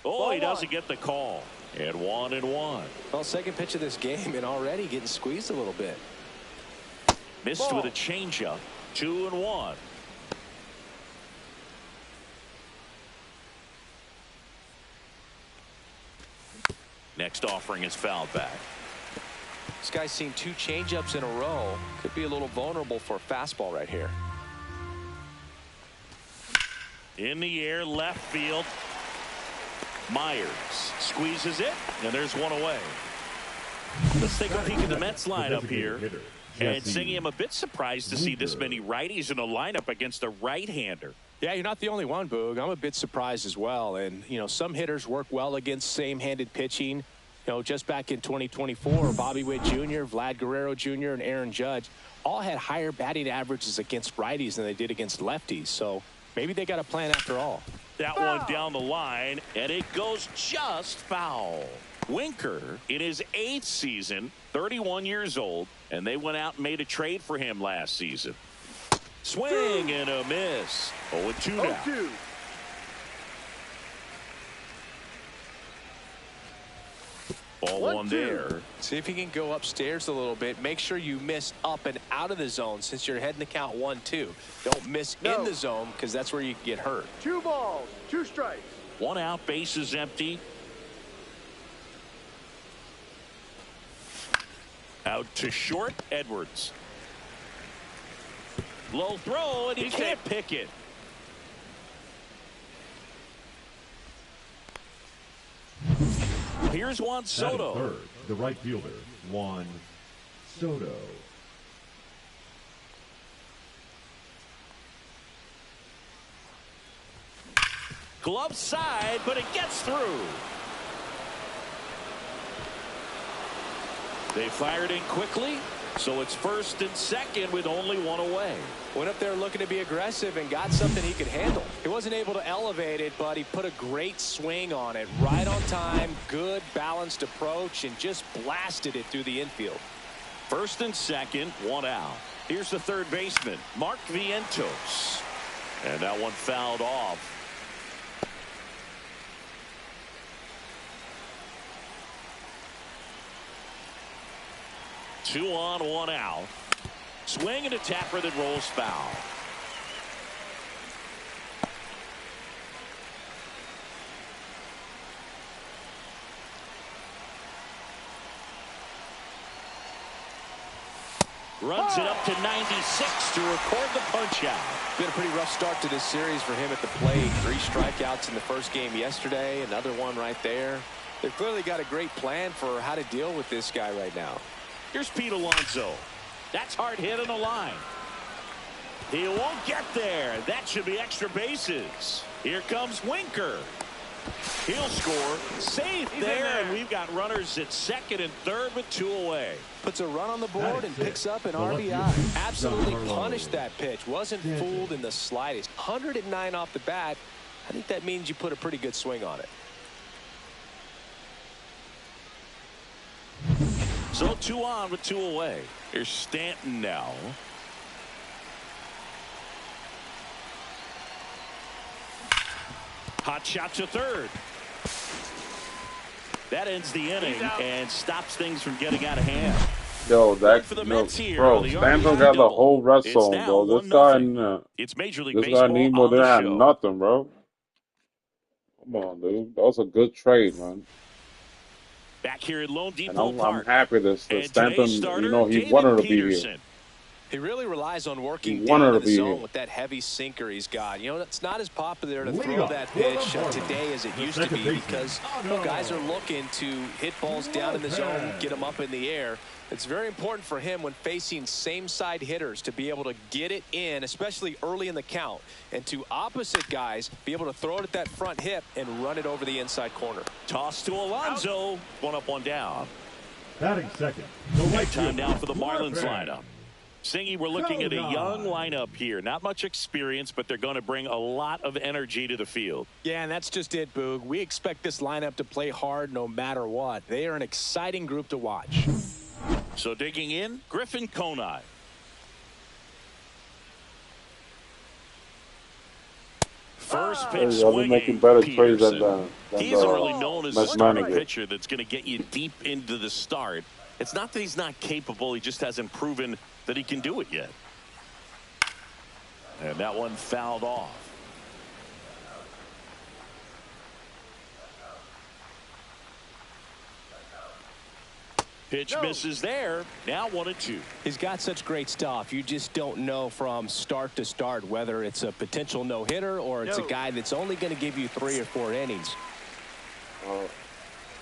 Oh, he doesn't get the call. And 1-1. Well, second pitch of this game and already getting squeezed a little bit. Missed with a changeup. 2-1. Next offering is fouled back. This guy's seen 2 changeups in a row. Could be a little vulnerable for a fastball right here. In the air, left field. Myers squeezes it, and there's one away. Let's take a peek at the Mets lineup here. And Singy, I'm a bit surprised to see this many righties in a lineup against a right-hander. Yeah, you're not the only one, Boog. I'm a bit surprised as well. And, you know, some hitters work well against same-handed pitching. You know, just back in 2024, Bobby Witt Jr., Vlad Guerrero Jr., and Aaron Judge all had higher batting averages against righties than they did against lefties. So maybe they got a plan after all. That one down the line, and it goes just foul. Winker in his 8th season, 31 years old, and they went out and made a trade for him last season. Swing and a miss. 0-2 now. Ball one there. See if he can go upstairs a little bit. Make sure you miss up and out of the zone since you're heading to count 1-2. Don't miss in the zone because that's where you can get hurt. 2 balls, 2 strikes. 1 out, base is empty. Out to short, Edwards. Low throw, and he can't pick it. Here's Juan Soto. Third, the right fielder, Juan Soto. Glove side, but it gets through. They fired in quickly, so it's first and second with only 1 away. Went up there looking to be aggressive and got something he could handle. He wasn't able to elevate it, but he put a great swing on it. Right on time, good balanced approach, and just blasted it through the infield. First and second, 1 out. Here's the third baseman, Mark Vientos. And that one fouled off. Two on, 1 out. Swing and a tapper that rolls foul. Runs it up to 96 to record the punch out. Been a pretty rough start to this series for him at the plate. 3 strikeouts in the first game yesterday. Another one right there. They've clearly got a great plan for how to deal with this guy right now. Here's Pete Alonso. That's hard hit on the line. He won't get there. That should be extra bases. Here comes Winker. He'll score. Safe there, and we've got runners at second and third with 2 away. Puts a run on the board and picks up an RBI. Absolutely punished that pitch. Wasn't fooled in the slightest. 109 off the bat. I think that means you put a pretty good swing on it. So 2 on with 2 away. Here's Stanton now. Hot shot to third. That ends the inning and stops things from getting out of hand. Yo, that For the Mets here, bro, the Stanton RBI got the double. whole red It's zone, now bro. This 1-0. guy, It's Major League this guy Baseball Nemo on the didn't have show. nothing, bro. Come on, dude. That was a good trade, man. Back here at Lone And Depot I'm Park. happy that And Stanton, today's starter, you know, he David wanted to be Peterson. here. He really relies on working He down wanted in to the be zone here. with that heavy sinker he's got. You know, it's not as popular to Lead throw off that for pitch the Marlins. today as it The used to second be baseman. because you know, guys are looking to hit balls down in the zone, get them up in the air. It's very important for him when facing same-side hitters to be able to get it in, especially early in the count, and to opposite guys be able to throw it at that front hip and run it over the inside corner. Toss to Alonso. 1 up, 1 down. Batting second, the right Time fielder, down for the Marlins Corbin. lineup. Singy, we're looking at a young lineup here. Not much experience, but they're going to bring a lot of energy to the field. Yeah, and that's just it, Boog. We expect this lineup to play hard no matter what. They are an exciting group to watch. So digging in, Griffin Conine. First Hey, pitch I've been making swinging, better trades Peterson. than He isn't the really known as a Mets starting manager. pitcher that's going to get you deep into the start. It's not that he's not capable. He just hasn't proven that he can do it yet. And that one fouled off. Pitch misses there. Now 1-2. He's got such great stuff. You just don't know from start to start whether it's a potential no-hitter or it's a guy that's only going to give you 3 or 4 innings.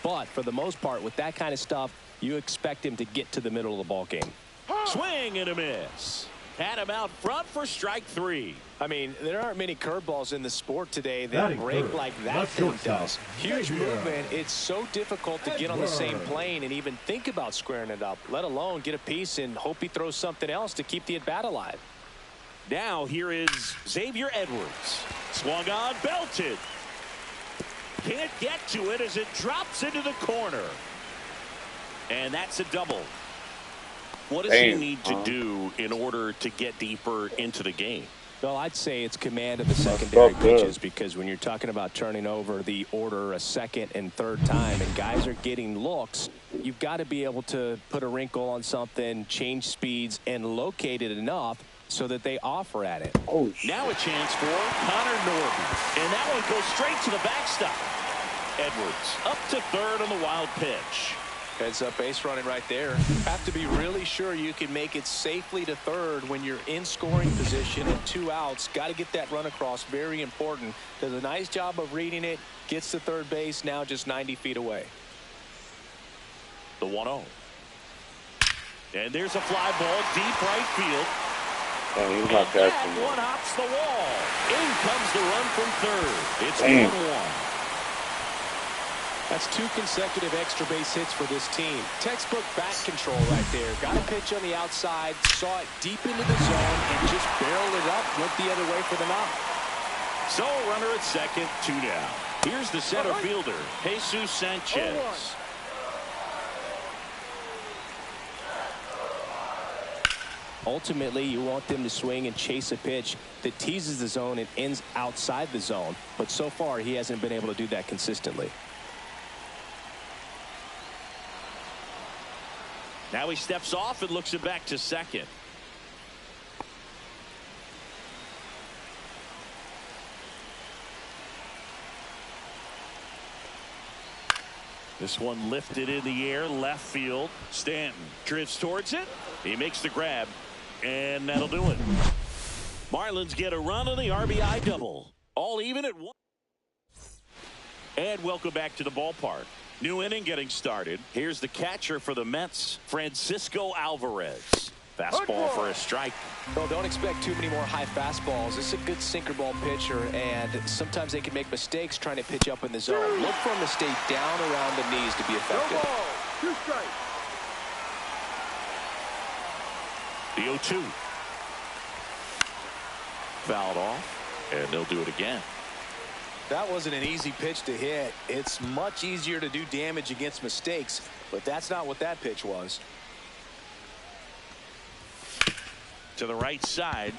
But for the most part, with that kind of stuff, you expect him to get to the middle of the ball game. Swing and a miss. Had him out front for strike 3. I mean, there aren't many curveballs in the sport today that break curve. like that Left thing shortstop. does. Huge movement. It's so difficult to get on the same plane and even think about squaring it up, let alone get a piece and hope he throws something else to keep the at-bat alive. Now here is Xavier Edwards. Swung on, belted. Can't get to it as it drops into the corner. And that's a double. What does he need to do in order to get deeper into the game? Well, I'd say it's command of the secondary pitches, because when you're talking about turning over the order a second and third time and guys are getting looks, you've got to be able to put a wrinkle on something, change speeds, and locate it enough so that they offer at it. Oh, now a chance for Connor Norton. And that one goes straight to the backstop. Edwards up to third on the wild pitch. Heads up base running right there. Have to be really sure you can make it safely to third when you're in scoring position and 2 outs. Got to get that run across. Very important. Does a nice job of reading it. Gets to third base. Now just 90 feet away. The 1-0. And there's a fly ball deep right field. and he's not catching That it. one hops the wall. In comes the run from third. It's 1-1. That's 2 consecutive extra base hits for this team. Textbook bat control right there. Got a pitch on the outside, saw it deep into the zone, and just barreled it up, went the other way for the knock. So runner at second, 2 down. Here's the center fielder, Jesus Sanchez. Ultimately, you want them to swing and chase a pitch that teases the zone and ends outside the zone. But so far, he hasn't been able to do that consistently. Now he steps off and looks it back to second. This one lifted in the air, left field. Stanton drifts towards it. He makes the grab, and that'll do it. Marlins get a run on the RBI double. All even at 1. And welcome back to the ballpark. New inning getting started. Here's the catcher for the Mets, Francisco Alvarez. Fastball for a strike. Well, don't expect too many more high fastballs. This is a good sinker ball pitcher, and sometimes they can make mistakes trying to pitch up in the zone. Look for him to stay down around the knees to be effective. No ball. 2 strikes. The 0-2. Fouled off, and they'll do it again. That wasn't an easy pitch to hit. It's much easier to do damage against mistakes, but that's not what that pitch was. To the right side.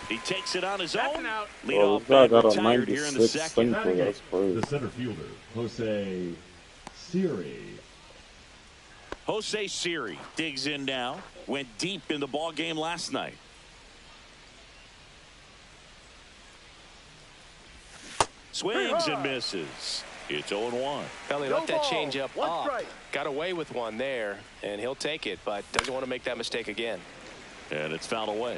He takes it on his That's own. an out. Leadoff Well, man got a retired here in the 96 second. sinker. That's crazy. The center fielder, Jose Siri. Jose Siri digs in now. Went deep in the ball game last night. Swings and misses. It's 0-1. Well, he No let that ball. change up 1 up. strike. Got away with one there, and he'll take it, but doesn't want to make that mistake again. And it's fouled away.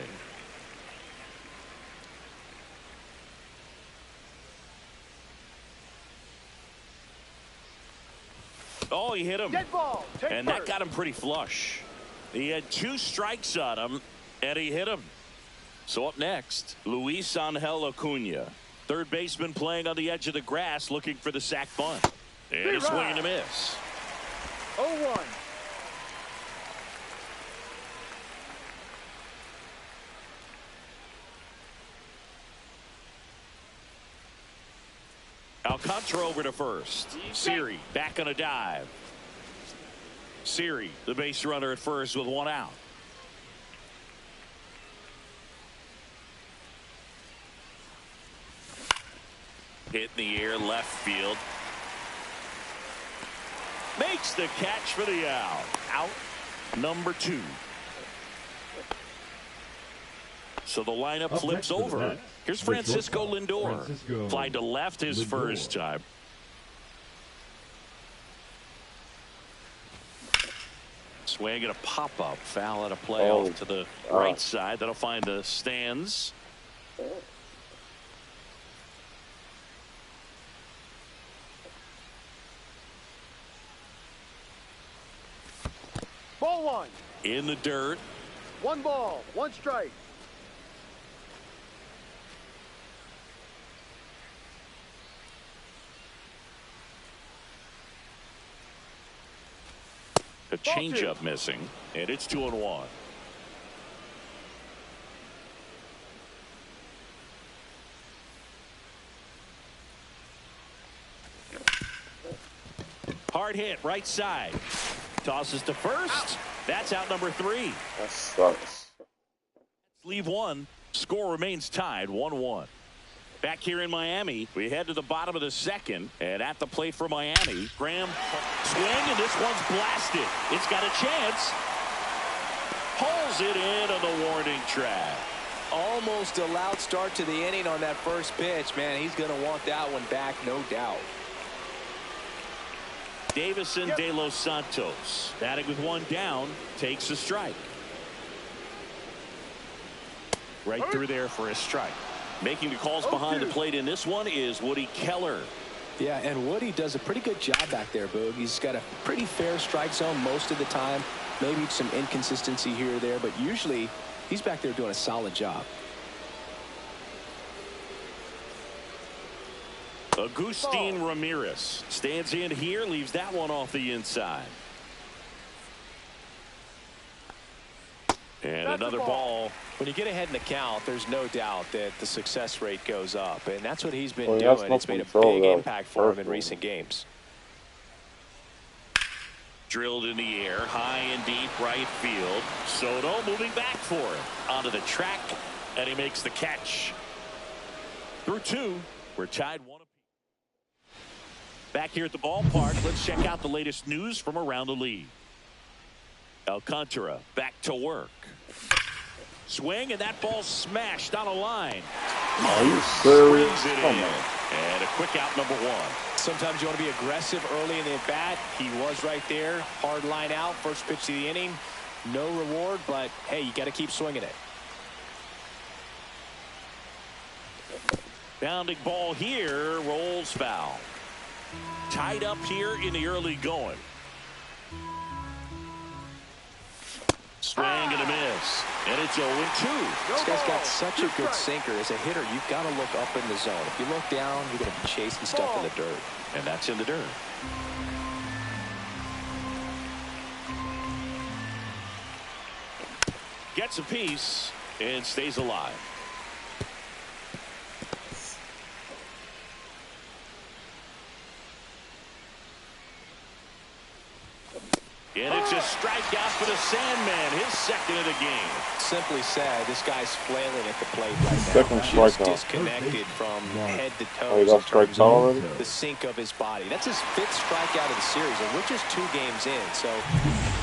Oh, he hit him. Dead ball. Take And that first. got him pretty flush. He had 2 strikes on him, and he hit him. So up next, Luis Angel Acuna. Third baseman playing on the edge of the grass looking for the sac bunt. And a swing and a miss. 0-1. Alcantara over to first. Siri back on a dive. Siri, the base runner at first with 1 out. Hit in the air, left field. Makes the catch for the out. Out number 2. So the lineup flips over. Here's Francisco Lindor. Fly to left his first time. Swing and a pop-up. Foul at a play off to the right side. That'll find the stands. Ball 1. In the dirt. 1 ball, 1 strike. A changeup missing, and it's 2-1. Hard hit, right side. Tosses to first. That's out number 3. That sucks. Leave 1. Score remains tied 1-1. Back here in Miami, we head to the bottom of the 2nd, and at the plate for Miami, Graham swing, and this one's blasted. It's got a chance. Pulls it in on the warning track. Almost a loud start to the inning on that first pitch. Man, he's going to want that one back, no doubt. Davison De Los Santos, batting with 1 down, takes a strike. Right through there for a strike. Making the calls behind the plate in this one is Woody Keller. Yeah, and Woody does a pretty good job back there, Boog. He's got a pretty fair strike zone most of the time. Maybe some inconsistency here or there, but usually he's back there doing a solid job. Agustin Ramirez stands in here, leaves that one off the inside. And another ball. When you get ahead in the count, there's no doubt that the success rate goes up, and that's what he's been doing. It's made a big impact for him in recent games. Drilled in the air, high and deep right field. Soto moving back for him. Onto the track, and he makes the catch. Through 2, we're tied 1 apiece. Back here at the ballpark, let's check out the latest news from around the league. Alcantara back to work. Swing, and that ball smashed on a line. Are you serious? Springs it in. And a quick out number 1. Sometimes you want to be aggressive early in the at-bat. He was right there. Hard line out. First pitch of the inning. No reward, but, hey, you got to keep swinging it. Bounding ball here. Rolls foul. Tied up here in the early going. Swing and a miss. And it's 0-2. This guy's got such a good sinker. As a hitter, you've got to look up in the zone. If you look down, you're going to be chasing stuff in the dirt. And that's in the dirt. Gets a piece and stays alive. And it's a strikeout for the Sandman, his 2nd of the game. Simply said, this guy's flailing at the plate right now. Second Just strikeout. disconnected from head to Oh, he toes got in terms strikeout of already? the sink of his body. That's his 5th strikeout of the series, and we're just 2 games in. So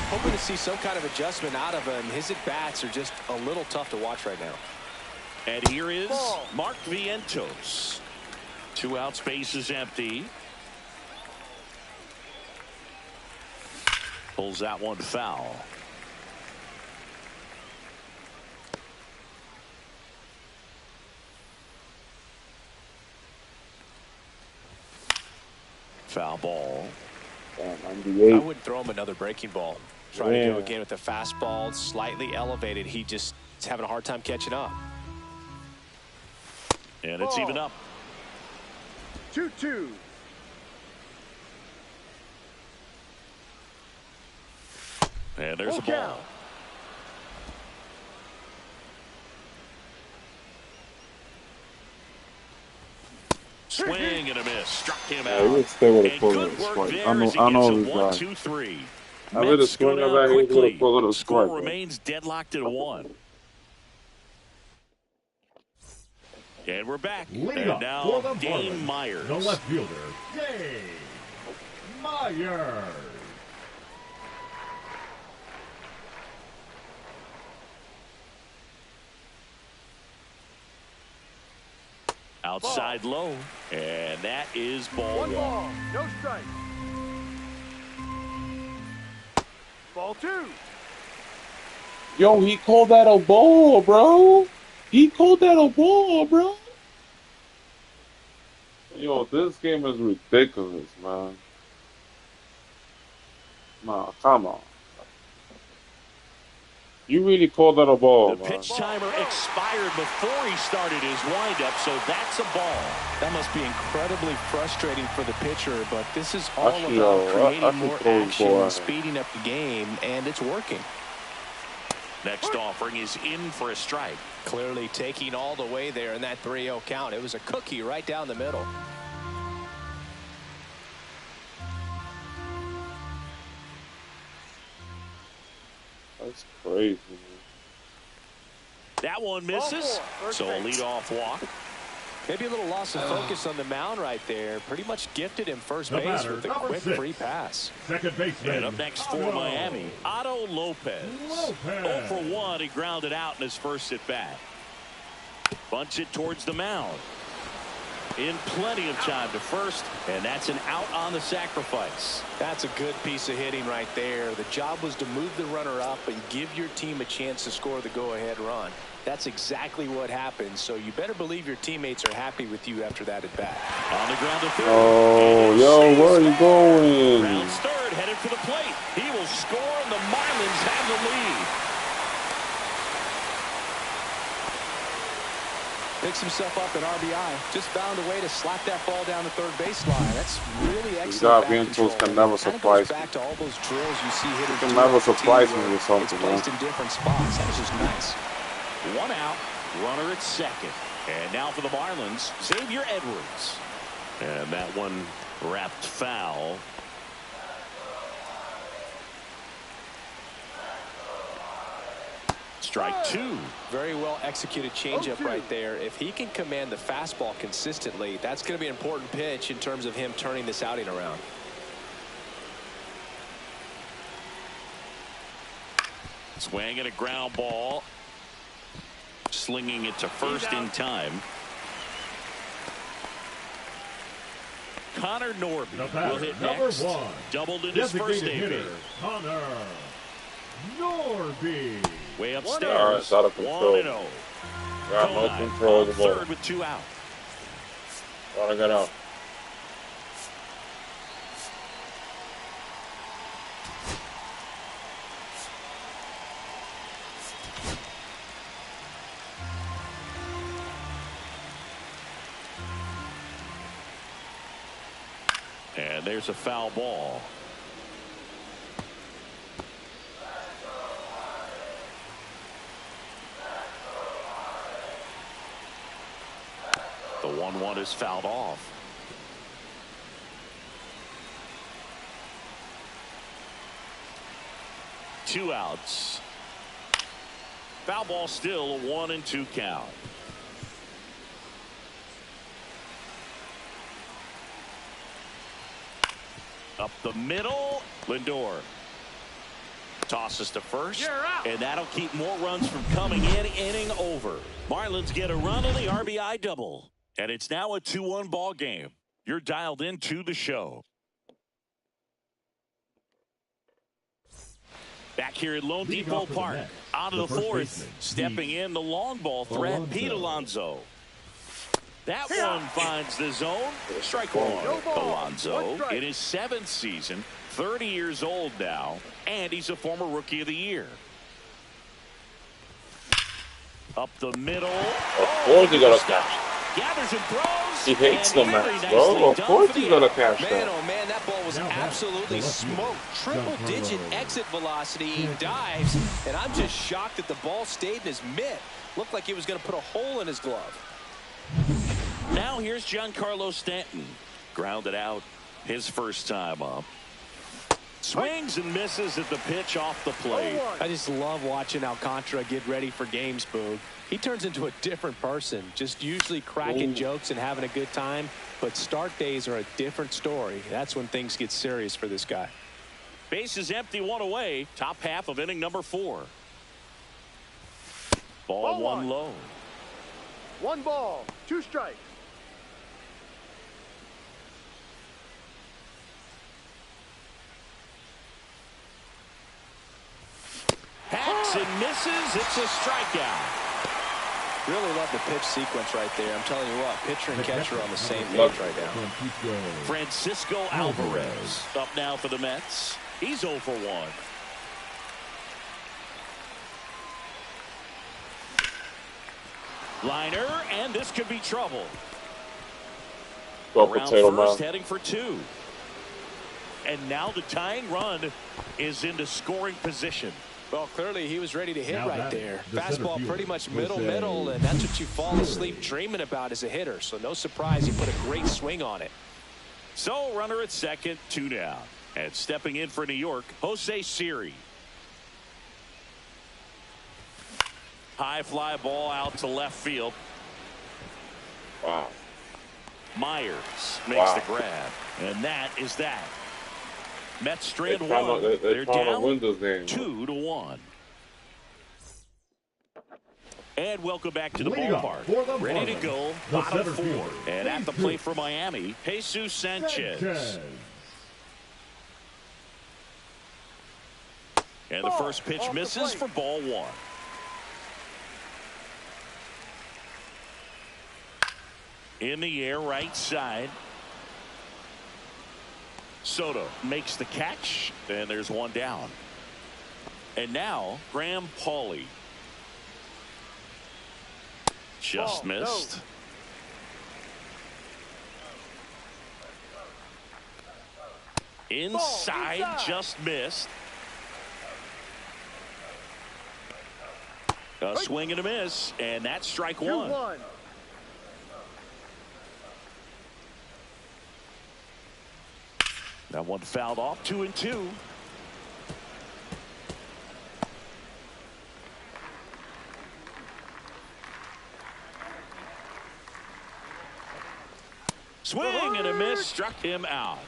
hoping to see some kind of adjustment out of him. His at-bats are just a little tough to watch right now. And here is Mark Vientos. 2 outs, base is empty. Pulls that one foul. Foul ball. I 98. wouldn't throw him another breaking ball. Try to go again with the fastball, slightly elevated. He just is having a hard time catching up. And it's even up. 2-2. And there's a ball. Swing and a miss. Struck him out. Yeah, he would stay with a And full good of work strike. there I know as he gets these a guys. 1-2-3. I read a Mets go swinger down back, he was with a quickly. full of the Score strike. remains deadlocked at 1. And we're back. Leading And up now for the Dane Marlins, Myers. the left fielder, Dane Myers. Outside low. And that is ball One one. ball, no strike. Ball two. Yo, he called that a ball, bro. He called that a ball, bro. Yo, this game is ridiculous, man. Nah, come on. You really called that a ball, The man. pitch timer expired before he started his windup, so that's a ball. That must be incredibly frustrating for the pitcher, but this is all Actually, about creating I should more throw the action ball and at him. speeding up the game, and it's working. Next offering is in for a strike. Clearly taking all the way there in that 3-0 count. It was a cookie right down the middle. That's crazy, man. That one misses, so a leadoff walk. Maybe a little loss of focus on the mound right there. Pretty much gifted him first The base batter, with a number quick 6. free pass. Second baseman. And up next for Otto. Miami, Otto Lopez. 0 for 1, he grounded out in his first at bat. Bunts it towards the mound. In plenty of time to first, and that's an out on the sacrifice. That's a good piece of hitting right there. The job was to move the runner up and give your team a chance to score the go-ahead run. That's exactly what happened, so you better believe your teammates are happy with you after that at bat. On the ground to third. Oh, yo, where are you going? Rounds third, headed for the plate. He will score, and the Marlins have the lead. Picks himself up at RBI. Just found a way to slap that ball down the third baseline. That's really excellent bat control. Can never surprise me. Back to all those drills you see hitters Can do never on the surprise tee me where with something, it's placed man. in different spots. That was just nice. One out, runner at second. And now for the Marlins, Xavier Edwards. And that one wrapped foul. Strike two. Very well executed changeup right there. If he can command the fastball consistently, that's going to be an important pitch in terms of him turning this outing around. Swing and a ground ball. Slinging it to first in time. Connor Norby The batter, will hit number next. 1. Doubled in his first Designated debut. hitter, Connor Norby. Way All right, upstairs. it's out of control. 1-0. Got no Conine control of the on ball. third with 2 out. Gotta get out. And there's a foul ball. The 1-1 is fouled off. Two outs. Foul ball, still a 1-2 count. Up the middle, Lindor tosses to first, and that'll keep more runs from coming in. Inning over. Marlins get a run on the RBI double, and it's now a 2-1 ball game. You're dialed into the show. Back here at Lone Leading Depot off for the Park, Mets, out of the the first fourth, baseman, stepping in the long ball threat, Alonso. Pete Alonso. That one finds the zone. Strike one. No ball. Alonso One strike. in his 7th season, 30 years old now, and he's a former Rookie of the Year. Up the middle. Of course you gotta catch. Gathers and throws. He hates and the very Mets, nicely bro. Of done course for you the gotta out. catch Man, that. oh man, that ball was Now back absolutely to left field. smoked. Triple digit Giancarlo. exit velocity. He dives, and I'm just shocked that the ball stayed in his mitt. Looked like he was going to put a hole in his glove. Now here's Giancarlo Stanton. Grounded out his first time up. Swings and misses at the pitch off the plate. I just love watching Alcantara get ready for games, Boog. He turns into a different person, just usually cracking jokes and having a good time. But start days are a different story. That's when things get serious for this guy. Base is empty, one away. Top half of inning number 4. Ball one low. 1 ball, 2 strikes. Hacks and misses. It's a strikeout. Really love the pitch sequence right there. I'm telling you what, pitcher and catcher are on the same page right now. Francisco Alvarez up now for the Mets. He's 0 for 1. Liner, and this could be trouble. Go Around potato first, man. heading for 2. And now the tying run is into scoring position. Well, clearly he was ready to hit Now right there. the Fastball center pretty fielder, much Jose middle, and that's what you fall asleep dreaming about as a hitter. So no surprise he put a great swing on it. So runner at second, 2 down. And stepping in for New York, Jose Siri. High fly ball out to left field. Wow. Myers makes the grab. And that is that. Mets strand one. They're down win this game. 2-1. And welcome back to the Leading off ballpark. for the Ready to Marlins, go. the Bottom center 4. fielder, And at the Jesus plate for Miami, Jesus Sanchez. And the first pitch off the misses for plate. ball 1. In the air, right side. Soto makes the catch, and there's 1 down. And now Graham Pauley. Just Ball, missed. Inside, just missed. A swing and a miss, and that's strike 1. 2-1. That one fouled off. 2-2. Swing and a miss, struck him out.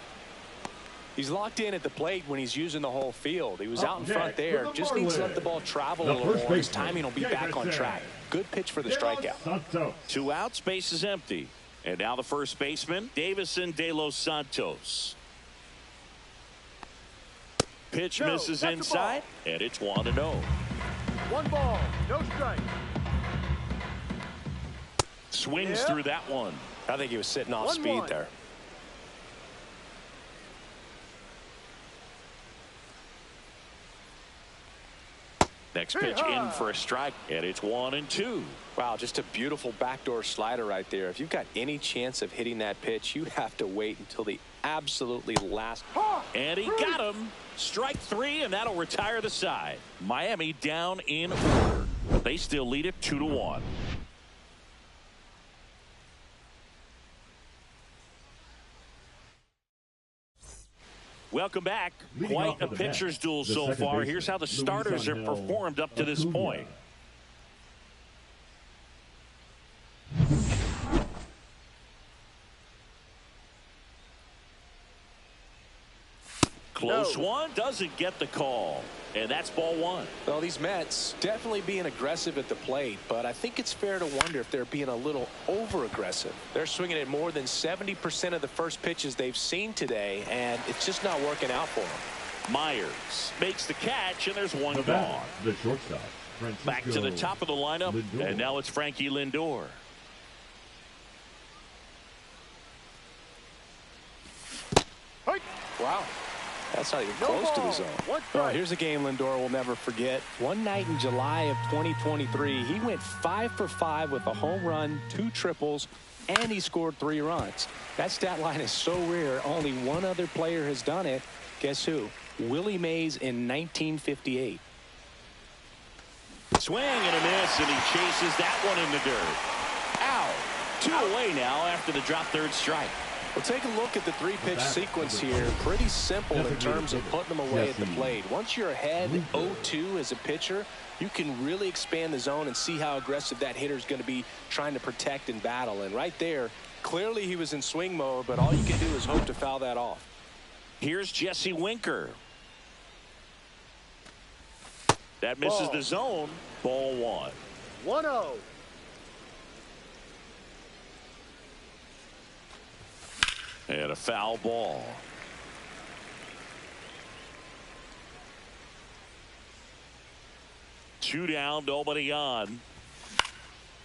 He's locked in at the plate when he's using the whole field. He was Up out in front next there. for the Just needs to let Marlins, the ball travel the a little first more. His baseman, timing will be back on Davidson. track. Good pitch for the strikeout. 2 outs, base is empty. And now the first baseman, Davison De Los Santos. Pitch No, misses that's a inside, and it's 1-0. 1 ball, no strike. Swings through that one. I think he was sitting off 1-1. speed there. Next pitch in for a strike, and it's 1-2. Wow, just a beautiful backdoor slider right there. If you've got any chance of hitting that pitch, you have to wait until the absolutely last. And he got him. Strike 3, and that'll retire the side. Miami down in order. They still lead it 2-1. Welcome back. Leading Quite off a for the pitcher's Mets, duel the so second far. baseman, Here's how the Luis starters have Angel performed up to this Acuna. point. Close one, doesn't get the call. And that's ball 1. Well, these Mets definitely being aggressive at the plate, but I think it's fair to wonder if they're being a little over-aggressive. They're swinging at more than 70% of the first pitches they've seen today, and it's just not working out for them. Myers makes the catch, and there's 1 The gone. batter, the shortstop, Francisco Back to the top of the lineup, Lindor. and now it's Frankie Lindor. Wow. That's not even No close to the ball, zone. 1 Oh, strike. here's a game Lindor will never forget. One night in July of 2023, he went 5 for 5 with a home run, 2 triples, and he scored 3 runs. That stat line is so rare. Only one other player has done it. Guess who? Willie Mays in 1958. Swing and a miss, and he chases that one in the dirt. Out. 2 away now after the drop third strike. Well, take a look at the three-pitch sequence here. Pretty simple in terms of putting them away at the plate. Once you're ahead 0-2 as a pitcher, you can really expand the zone and see how aggressive that hitter is going to be trying to protect and battle. And right there, clearly he was in swing mode, but all you can do is hope to foul that off. Here's Jesse Winker. That misses the zone. Ball 1. 1-0. And a foul ball. Two down, nobody on.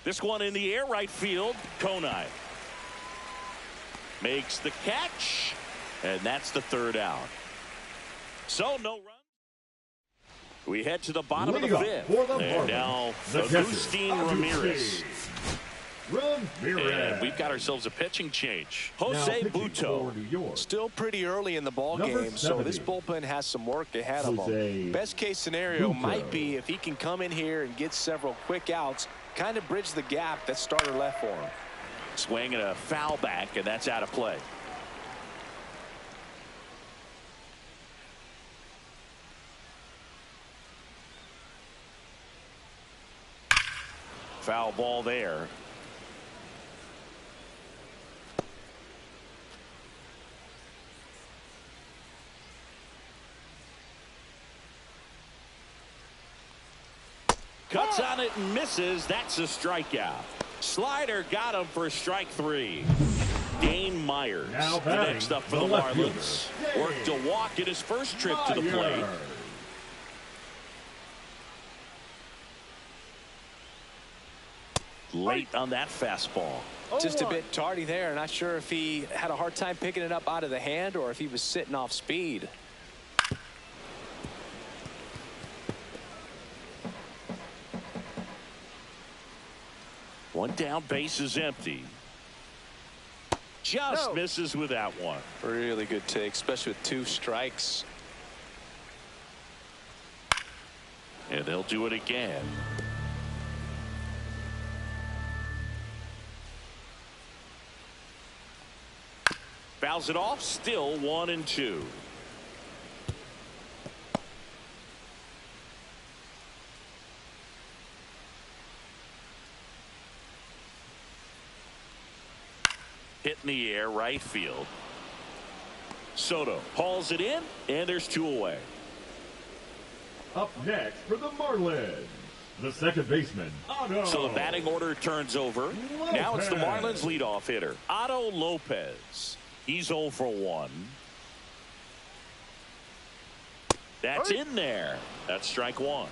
This one in the air, right field. Konai makes the catch, and that's the third out. So no run. We head to the bottom of the fifth, and now Agustin Ramirez. And we've got ourselves a pitching change. Jose Buto. Still pretty early in the ball game, so this bullpen has some work ahead of him. Best case scenario might be if he can come in here and get several quick outs, kind of bridge the gap that starter left for him. Swing and a foul back, and that's out of play. Foul ball there. Cuts on it and misses. That's a strikeout. Slider got him for strike 3. Dane Myers, the next up for the Marlins. Worked a walk in his first trip to the plate. Late on that fastball. Just a bit tardy there. Not sure if he had a hard time picking it up out of the hand or if he was sitting off speed. One down, base is empty. Just misses with that one. Really good take, especially with 2 strikes. And they'll do it again. Fouls it off, still 1-2. Hit in the air, right field. Soto hauls it in, and there's 2 away. Up next for the Marlins, the second baseman, Otto. So the batting order turns over. Now it's the Marlins leadoff hitter, Otto Lopez. He's 0 for 1. That's in there. That's strike 1.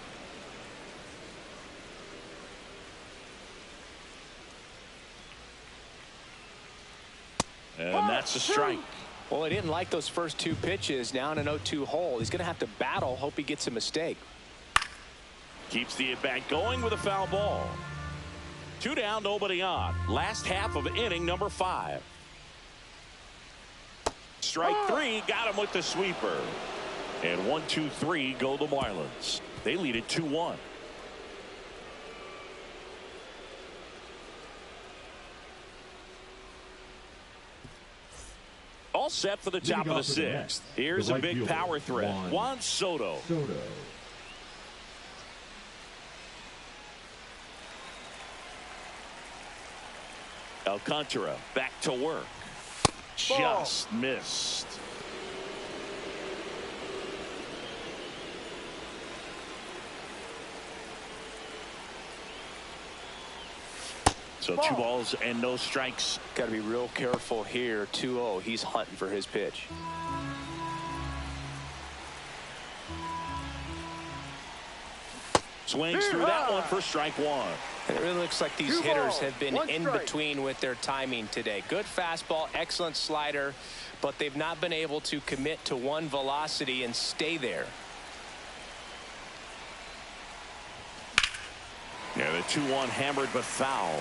And that's a strike. Well, he didn't like those first 2 pitches. Now in an 0-2 hole, he's going to have to battle. Hope he gets a mistake. Keeps the at-bat going with a foul ball. 2 down, nobody on. Last half of inning number 5. Strike 3, got him with the sweeper. And 1-2-3 go the Marlins. They lead it 2-1. All set for the top of the 6th. Here's a big power threat. Juan Soto. Alcantara back to work. Just missed. So 2 balls and no strikes. Got to be real careful here. 2-0. He's hunting for his pitch. Swings through that one for strike 1. And it really looks like these hitters have been in between with their timing today. Good fastball, excellent slider, but they've not been able to commit to one velocity and stay there. Yeah, the 2-1 hammered but foul.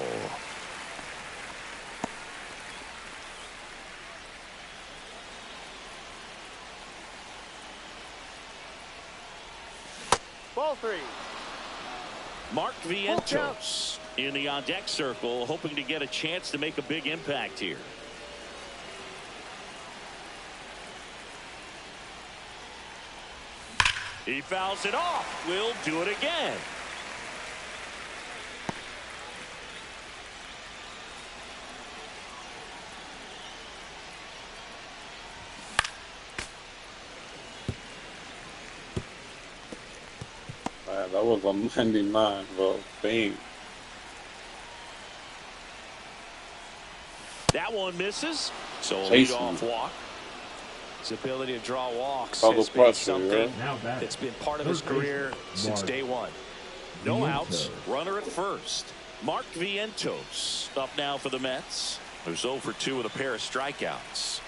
Ball 3. Mark Vientos in the on-deck circle, hoping to get a chance to make a big impact here. He fouls it off. We'll do it again. Man, that was a 99, bro. Bang. That one misses. So a Chasing. leadoff walk. His ability to draw walks Double has been pressure, something Now batting. that's been part of his Third career baseman, since Mark day one. No outs. Runner at first. Mark Vientos up now for the Mets. Who's 0 for 2 with a pair of strikeouts.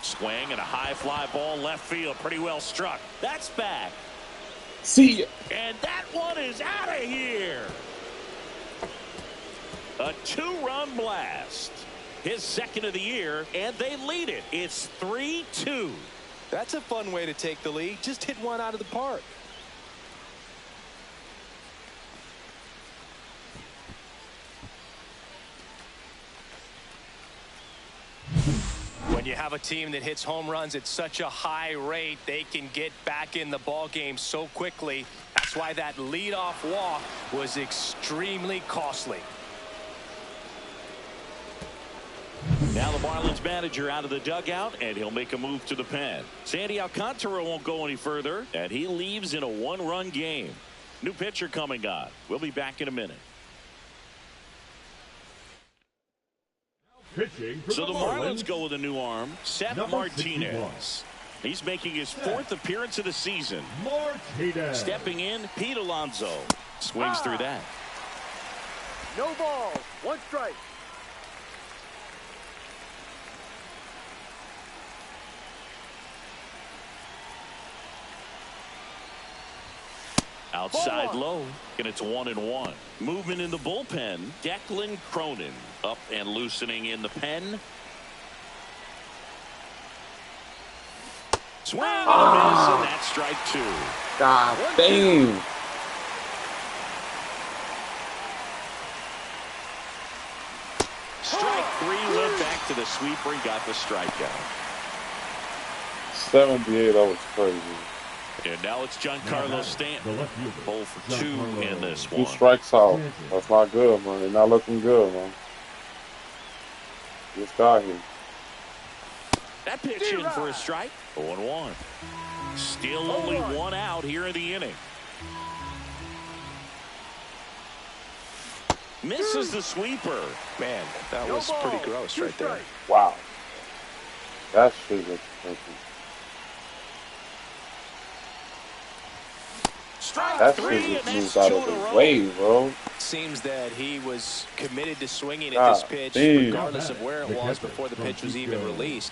Swing and a high fly ball left field. Pretty well struck. That's back. See ya. And that one is out of here. A 2-run blast. His second of the year, and they lead it. It's 3-2. That's a fun way to take the lead. Just hit one out of the park. When you have a team that hits home runs at such a high rate, they can get back in the ball game so quickly. That's why that leadoff walk was extremely costly. Now the Marlins manager out of the dugout, and he'll make a move to the pen. Sandy Alcantara won't go any further, and he leaves in a 1-run game. New pitcher coming on. We'll be back in a minute. Pitching for So the Marlins go with a new arm, Seth Number Martinez. He's making his 4th appearance of the season. Martinez. Stepping in, Pete Alonso. Swings through that. No ball. 1 strike. Outside low, and it's 1-1. Movement in the bullpen. Declan Cronin up and loosening in the pen. Swing and a miss, and that's strike 2. God damn. Strike 3 went back to the sweeper. He got the strikeout. 78, that was crazy. And now it's Giancarlo Stanton. 0 for 2 in this 2 one. strikes out. That's not good, man. They're not looking good, man. This guy here. That pitch in for a strike. 0-1. Still only 1 out here in the inning. Misses the sweeper. Man, that was pretty gross right there. Wow. That shit is crazy. Strike That 3, shit and just that's moved 2 out in of a the row. way, bro. Seems that he was committed to swinging at God this pitch, damn. regardless of where it was before the pitch was even released.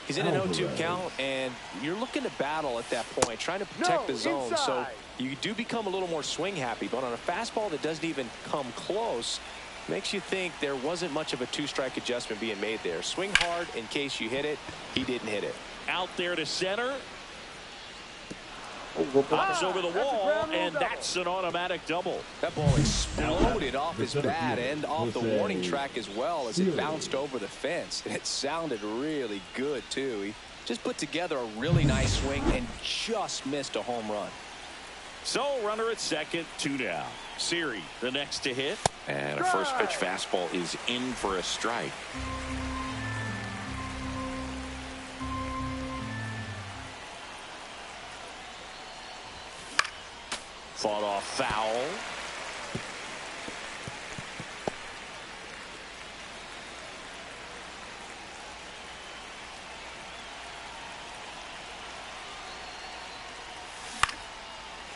He's in an 0-2 count, and you're looking to battle at that point, trying to protect the zone. So you do become a little more swing happy, but on a fastball that doesn't even come close, makes you think there wasn't much of a 2-strike adjustment being made there. Swing hard in case you hit it. He didn't hit it. Out there to center. Pops over the wall, and that's an automatic double. That ball exploded off his bat and off the warning track as well as it bounced over the fence. It sounded really good, too. He just put together a really nice swing and just missed a home run. So runner at second, 2 down. Siri, the next to hit. And a first pitch fastball is in for a strike. Fought off foul.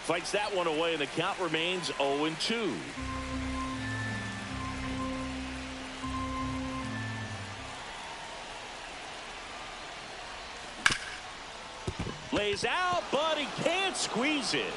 Fights that one away, and the count remains 0-2. Lays out, but he can't squeeze it.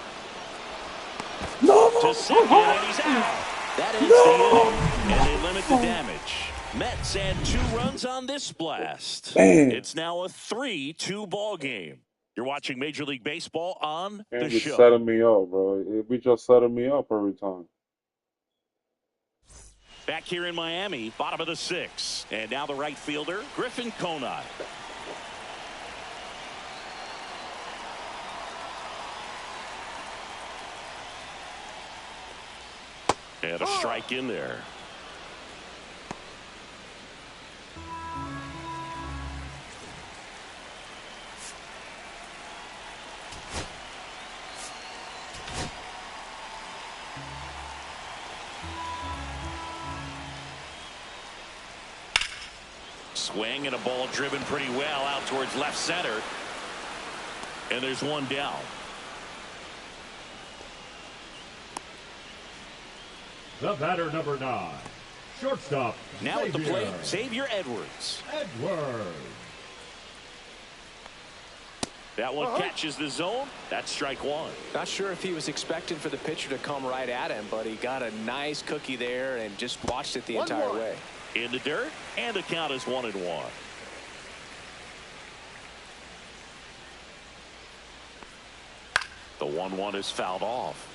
No! To second, and he's out. That ends the inning, and they limit the damage. Mets add 2 runs on this blast. Man. It's now a 3-2 ball game. You're watching Major League Baseball on the And you're show. setting me up, bro. It be just setting me up every time. Back here in Miami, bottom of the 6th. And now the right fielder, Griffin Conine. And a strike in there. Swing and a ball driven pretty well out towards left center. And there's one down. The batter, number 9. Shortstop. Now at the Xavier. plate, Xavier Edwards. Edwards. That one catches the zone. That's strike 1. Not sure if he was expecting for the pitcher to come right at him, but he got a nice cookie there and just watched it the entire way. In the dirt, and the count is 1-1. The 1-1 is fouled off.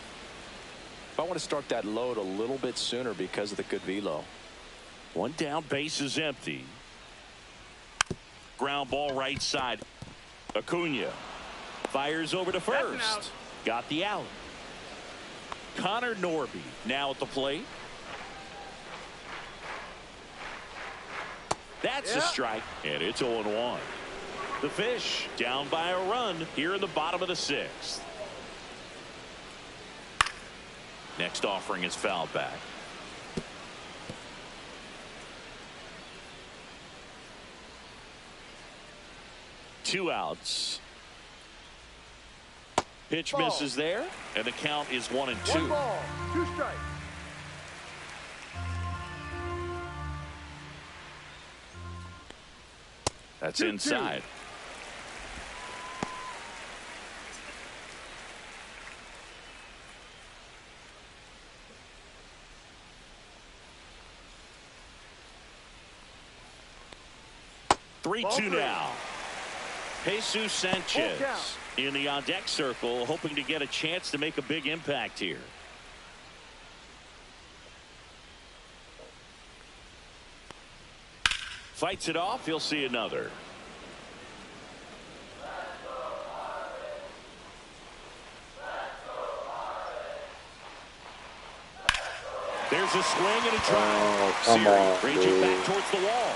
I want to start that load a little bit sooner because of the good velo. One down, base is empty. Ground ball right side. Acuna fires over to first. Got the out. Connor Norby now at the plate. That's a strike, and it's 0-1. The Fish down by a run here in the bottom of the 6th. Next offering is fouled back. Two outs. Pitch misses there, and the count is 1-2. 1 ball, 2 strikes. That's inside. Ball 3-2 three. now. Jesus Sanchez in the on-deck circle, hoping to get a chance to make a big impact here. Fights it off. He'll see another. There's a swing and a drive. Come on, Reaching dude. back towards the wall.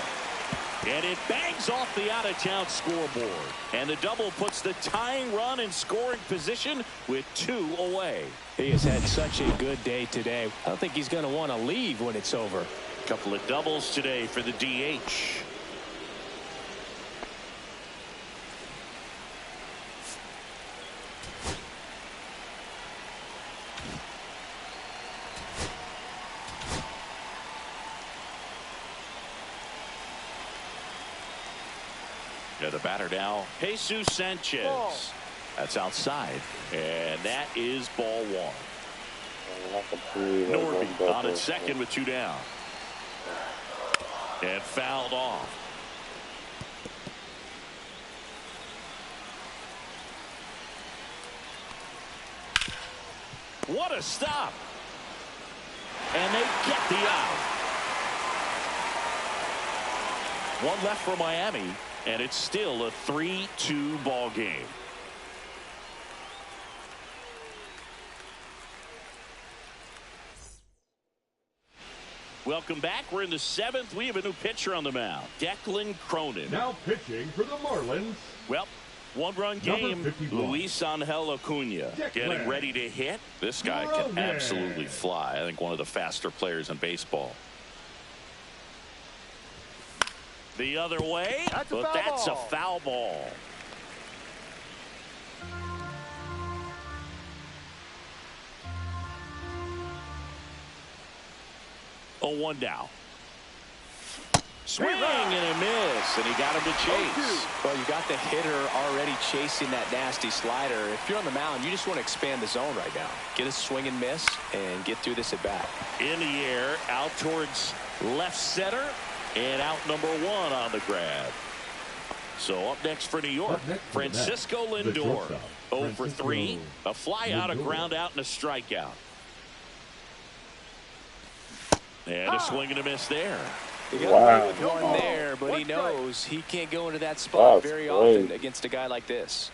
And it bangs off the out-of-town scoreboard. And the double puts the tying run in scoring position with 2 away. He has had such a good day today. I don't think he's going to want to leave when it's over. Couple of doubles today for the DH. The batter now, Jesus Sanchez. Ball. That's outside, and that is ball 1. Norby Norby on at second with 2 down. And fouled off. What a stop. And they get the out. One left for Miami. And it's still a 3-2 ball game. Welcome back. We're in the 7th. We have a new pitcher on the mound, Declan Cronin. Now pitching for the Marlins. Well, 1-run game. Number 51. Luis Angel Acuna getting ready to hit. This guy can Cronin. absolutely fly. I think one of the faster players in baseball. The other way, but that's a foul ball. Oh, 1 down. Swing and a miss, and he got him to chase. Well, you got the hitter already chasing that nasty slider. If you're on the mound, you just want to expand the zone right now. Get a swing and miss and get through this at bat. In the air, out towards left center. And out number 1 on the grab. So up next for New York, Francisco Lindor. 0 for 3. A fly out, a ground out, and a strikeout. And a swing and a miss there. He got away with one there, but he knows he can't go into that spot very often against a guy like this.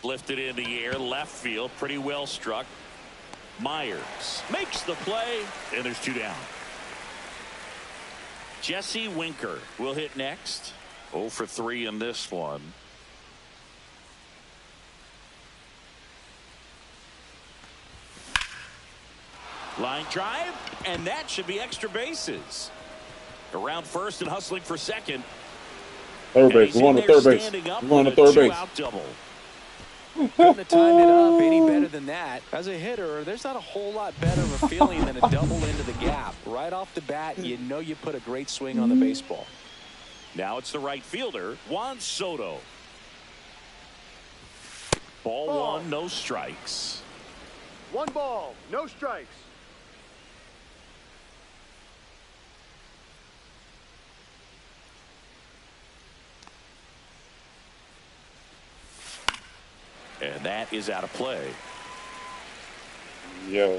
Lifted in the air, left field, pretty well struck. Myers makes the play, and there's 2 down. Jesse Winker will hit next. 0 for 3 in this one. Line drive, and that should be extra bases. Around first and hustling for second. Third base. We're on the third base. We're on the third base. Double. Couldn't have timed it up any better than that. As a hitter, there's not a whole lot better of a feeling than a double into the gap. Right off the bat, you know you put a great swing on the baseball. Now it's the right fielder, Juan Soto. Ball 1, no strikes. 1 ball, no strikes. And that is out of play. Yeah.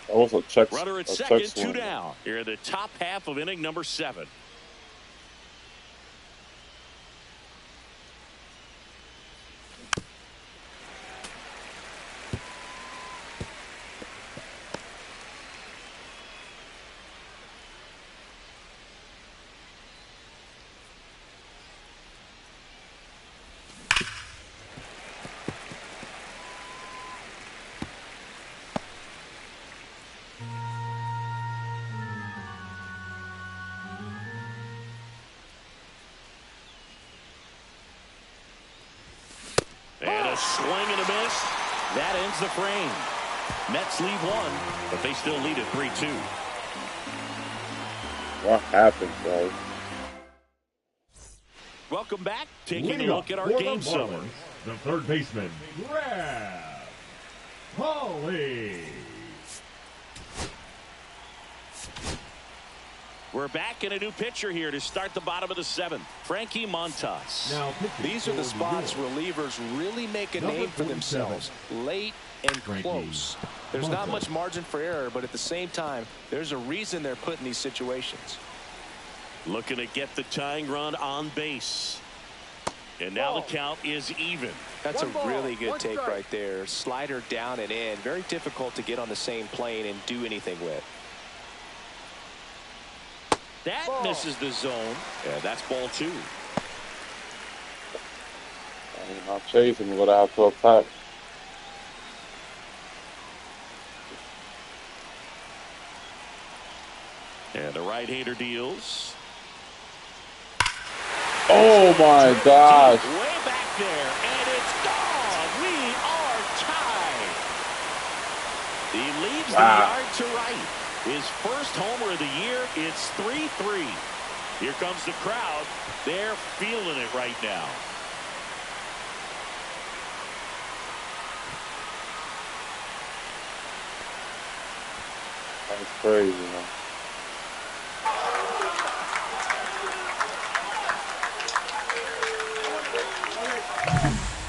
That was a check. Runner at second, 2 down. Here in the top half of inning number 7. And a swing and a miss. That ends the frame. Mets lead 1, but they still lead at 3-2. What happened, bro? Welcome back. Taking a look at our game summary. The third baseman, Brad Holly. We're back in a new pitcher here to start the bottom of the 7th. Frankie Montas. Now, these are the spots relievers really make a name for themselves. Late and close. There's not much margin for error, but at the same time, there's a reason they're put in these situations. Looking to get the tying run on base. And now the count is even. That's a really good take right there. Slider down and in. Very difficult to get on the same plane and do anything with. That misses the zone. And that's ball 2. I'm not chasing. We're going to have to attack. And the right-hander deals. Oh, my gosh. Way back there, and it's gone. We are tied. He leaves the yard to right. His first homer of the year. It's 3-3. Here comes the crowd. They're feeling it right now. That's crazy, man.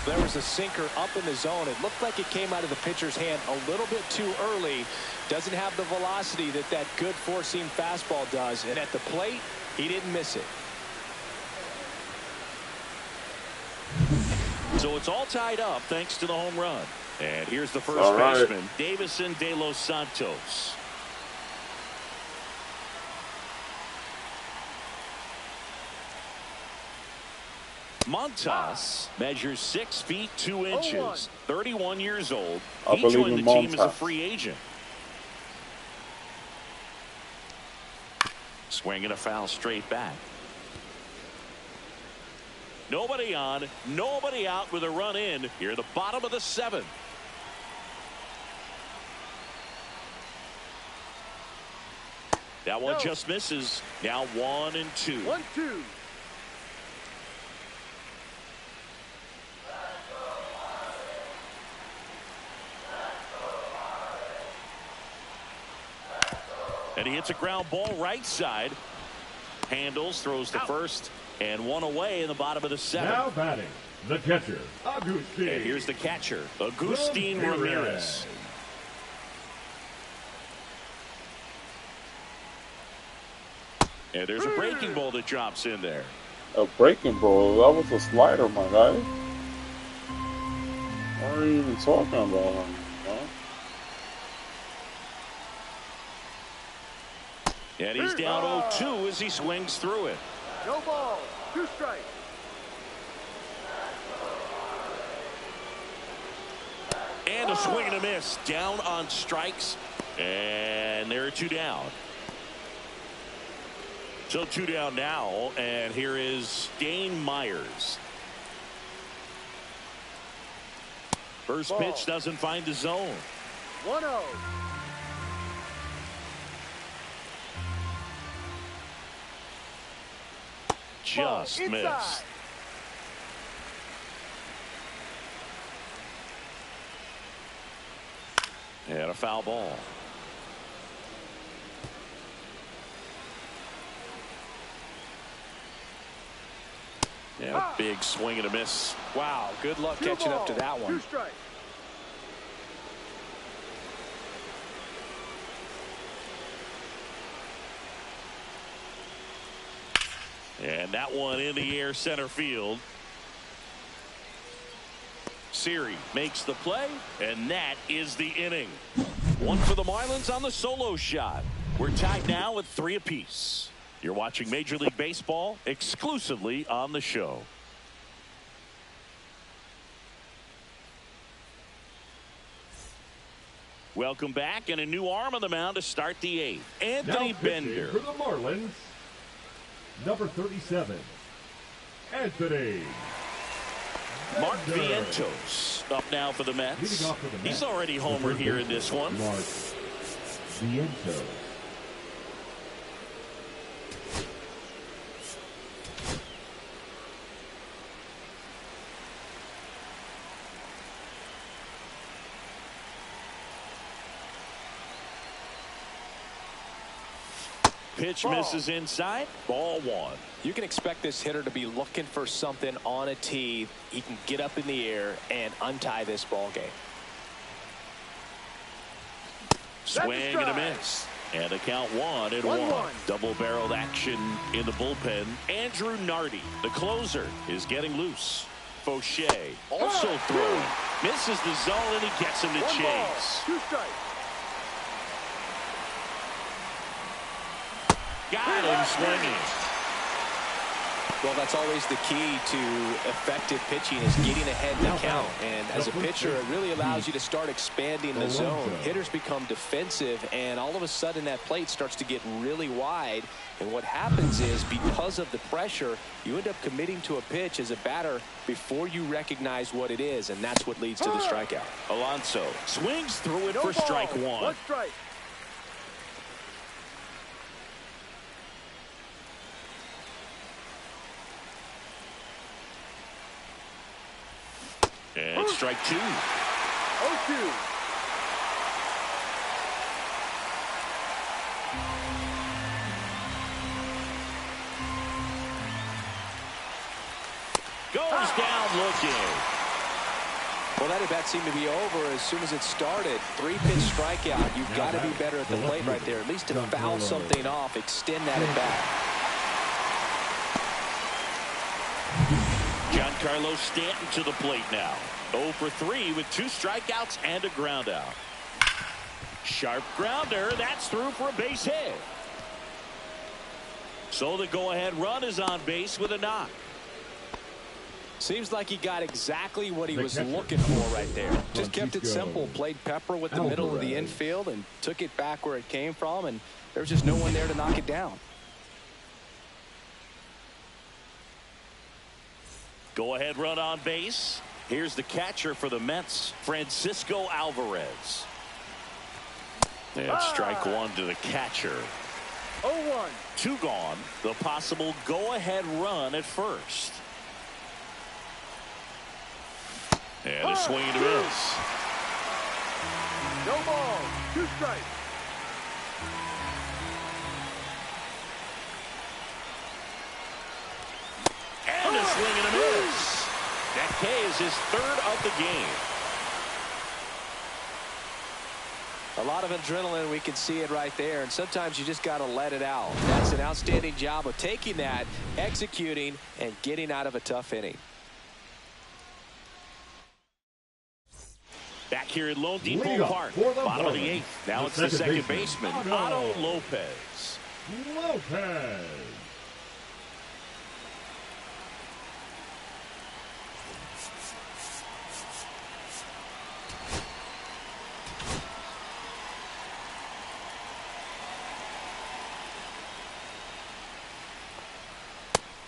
There was a sinker up in the zone. It looked like it came out of the pitcher's hand a little bit too early. Doesn't have the velocity that good four-seam fastball does. And at the plate, he didn't miss it. So it's all tied up thanks to the home run. And here's the first baseman, Davison De Los Santos. Montas measures 6 feet 2 inches, 31 years old. He joined the team as a free agent. Swinging a foul straight back. Nobody on, nobody out with a run in here at the bottom of the 7th. That one just misses. Now 1-2. 1-2. And he hits a ground ball right side. Handles, throws to first, and one away in the bottom of the seventh. Now batting, the catcher, Agustin. And here's the catcher, Agustin Ramirez. And there's a breaking ball that drops in there. A breaking ball? That was a slider, my guy. What are you even talking about? Huh? And he's down 0-2 as he swings through it. No ball. 2 strikes. And a swing and a miss. Down on strikes. And there are 2 down. So 2 down now. And here is Dane Myers. First pitch doesn't find the zone. 1-0. Just missed. And a foul ball. Yeah, a big swing and a miss. Wow, good luck catching up to that one. 2 strikes. And that one in the air center field. Siri makes the play, and that is the inning. One for the Marlins on the solo shot. We're tied now at 3 apiece. You're watching Major League Baseball exclusively on the show. Welcome back, and a new arm on the mound to start the 8th. Anthony Now Bender. for the Marlins, number 37, Anthony Mark Bender. Vientos up now for the Mets. Leading off for the He's Mets, already homered here in this one. Mark Vientos. Pitch misses inside. Ball 1. You can expect this hitter to be looking for something on a tee. He can get up in the air and untie this ball game. Swing and a miss. And the count 1-1. Double-barreled action in the bullpen. Andrew Nardi, the closer, is getting loose. Fauché also throwing. Misses the zone, and he gets him to chase. 2 strikes. Got him swinging. Well, that's always the key to effective pitching, is getting ahead in the count. And as a pitcher, it really allows you to start expanding the zone. Hitters become defensive, and all of a sudden that plate starts to get really wide. And what happens is, because of the pressure, you end up committing to a pitch as a batter before you recognize what it is, and that's what leads to the strikeout. Alonso swings through it No for ball. strike 1. 1 strike. And strike 2. 0-2. Goes down looking. Well, that at-bat seemed to be over as soon as it started. 3-pitch strikeout. You've got to be better at the plate right there, at least to foul something off, extend that at-bat. Giancarlo Stanton to the plate now. 0 for 3 with 2 strikeouts and a ground out. Sharp grounder. That's through for a base hit. So the go-ahead run is on base with a knock. Seems like he got exactly what he was looking for right there. Just kept it simple. Played pepper with the middle of the infield and took it back where it came from, and there's just no one there to knock it down. Go-ahead run on base. Here's the catcher for the Mets, Francisco Alvarez. And strike 1 to the catcher. 0-1. 2 gone. The possible go-ahead run at first. And a swing and a miss. No ball. 2 strikes. a swing and a miss. That K is his third of the game. A lot of adrenaline, we can see it right there, and sometimes you just got to let it out. That's an outstanding job of taking that, executing, and getting out of a tough inning. Back here at Lone Depot Park, bottom of the eighth. Now it's the second baseman, Otto Lopez.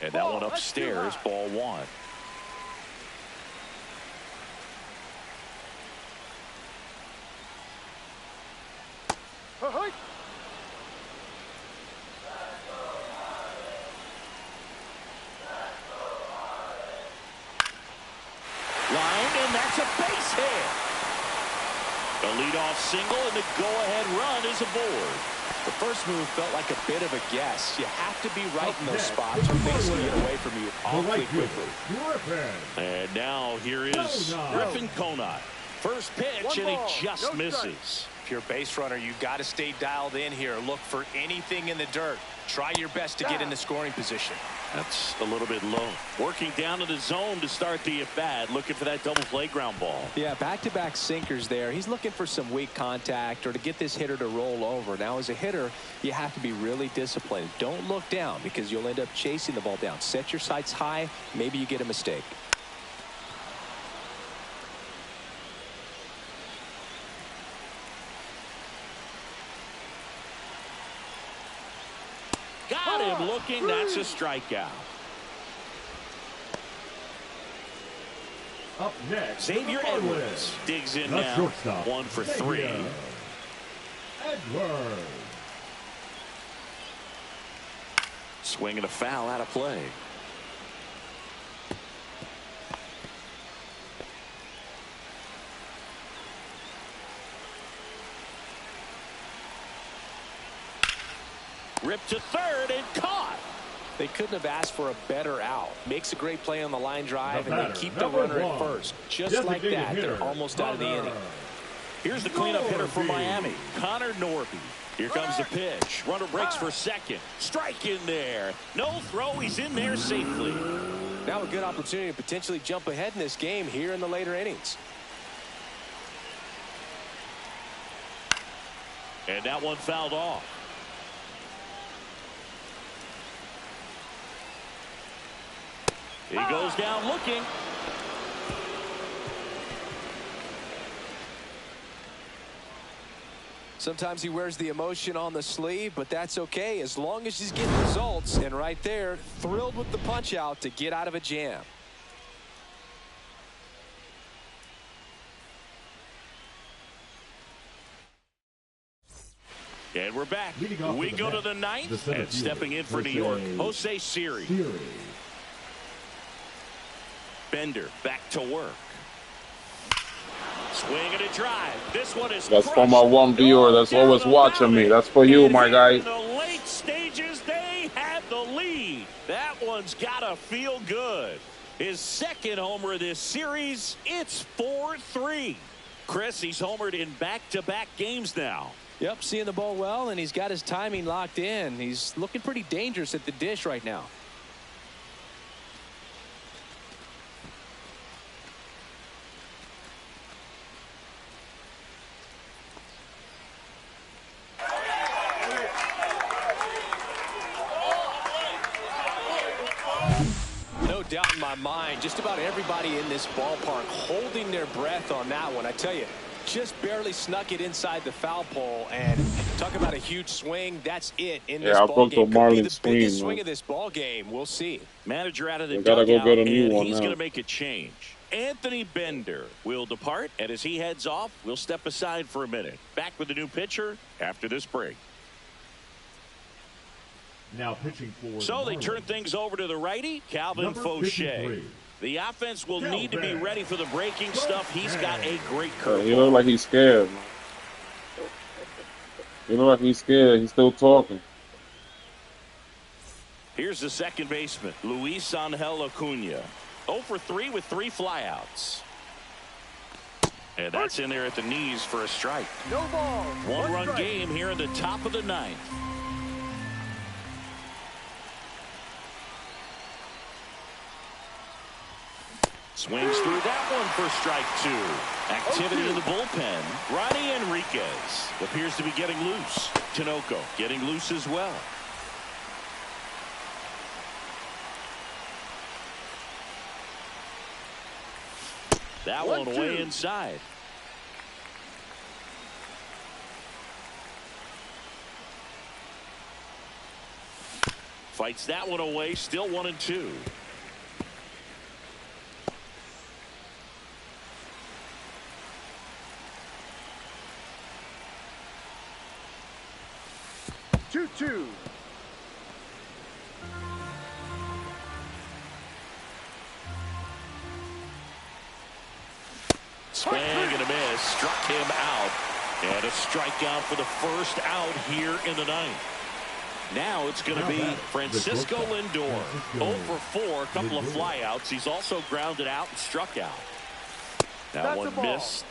And that one upstairs, ball one. Line, and that's a base hit. The leadoff single, and the go-ahead run is aboard. The first move felt like a bit of a guess. You have to be right in those spots or things can get away from you awfully quickly. And now here is Griffin Conant. First pitch, and he just misses. If you're a base runner, you got to stay dialed in here. Look for anything in the dirt. Try your best to get in the scoring position. That's a little bit low. Working down to the zone to start the at-bat, looking for that double play ground ball. Yeah, back-to-back sinkers there. He's looking for some weak contact or to get this hitter to roll over. Now, as a hitter, you have to be really disciplined. Don't look down because you'll end up chasing the ball down. Set your sights high. Maybe you get a mistake. Got him looking. That's a strikeout. Up next, Xavier Edwards digs in now. 1 for 3. Edwards. Swing and a foul out of play. Ripped to third and caught. They couldn't have asked for a better out. Makes a great play on the line drive, and they keep the runner at first. Just like that, they're almost out of the inning. Here's the cleanup hitter for Miami, Connor Norby. Here comes the pitch. Runner breaks for second. Strike in there. No throw. He's in there safely. Now a good opportunity to potentially jump ahead in this game here in the later innings. And that one fouled off. He goes down looking. Sometimes he wears the emotion on the sleeve, but that's okay as long as he's getting results. And right there, thrilled with the punch out to get out of a jam. And we're back. We go to the ninth, and stepping in for New York, Jose Siri. Bender back to work. Swing and a drive. This one is That's for my one viewer that's always watching me. That's for you, my guy. In the late stages, they have the lead. That one's gotta feel good. His second homer of this series. It's 4-3. Chris, he's homered in back-to-back games now. Yep, seeing the ball well, and he's got his timing locked in. He's looking pretty dangerous at the dish right now. No doubt in my mind, just about everybody in this ballpark holding their breath on that one. I tell you, just barely snuck it inside the foul pole, and talk about a huge swing. That's it in this ball game. Could be the biggest swing of this ball game. We'll see. Manager out of the dugout, go get a new and one he's now. going to make a change. Anthony Bender will depart, and as he heads off, we'll step aside for a minute. Back with the new pitcher after this break. Now pitching for So they turn things over to the righty, Calvin Fauché. The offense will need to be ready for the breaking stuff. He's got a great curve. He look like he's scared, man. He look like he's scared. He's still talking. Here's Here's the second baseman, Luis Angel Acuna. 0 for 3 with 3 flyouts. And that's in there at the knees for a strike. No ball. One-run strike. game here in the top of the ninth. Swings through that one for strike 2. Activity in the bullpen. Ronnie Enriquez appears to be getting loose. Tinoco getting loose as well. That one way inside. Fights that one away. Still 1-2. Two. Swing and a miss. Struck him out. And a strikeout for the first out here in the ninth. Now it's going to be Francisco Lindor. 0 for 4, a couple of flyouts. He's also grounded out and struck out. That one missed.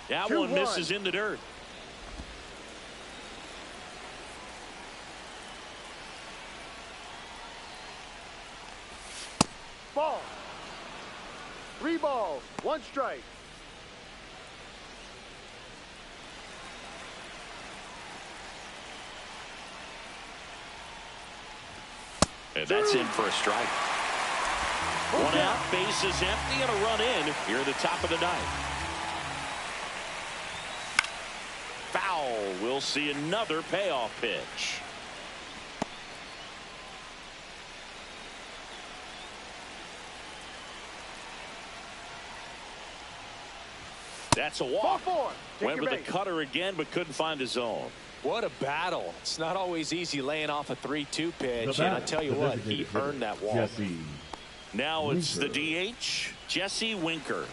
That one misses in the dirt. Ball. 3 balls, 1 strike. And that's in for a strike. 1 out, base is empty, and a run in here at the top of the ninth. Foul. We'll see another payoff pitch. That's a walk. Went with the cutter again, but couldn't find his zone. What a battle. It's not always easy laying off a 3-2 pitch, and I tell you what, he earned that walk. Now it's the DH, Jesse Winker.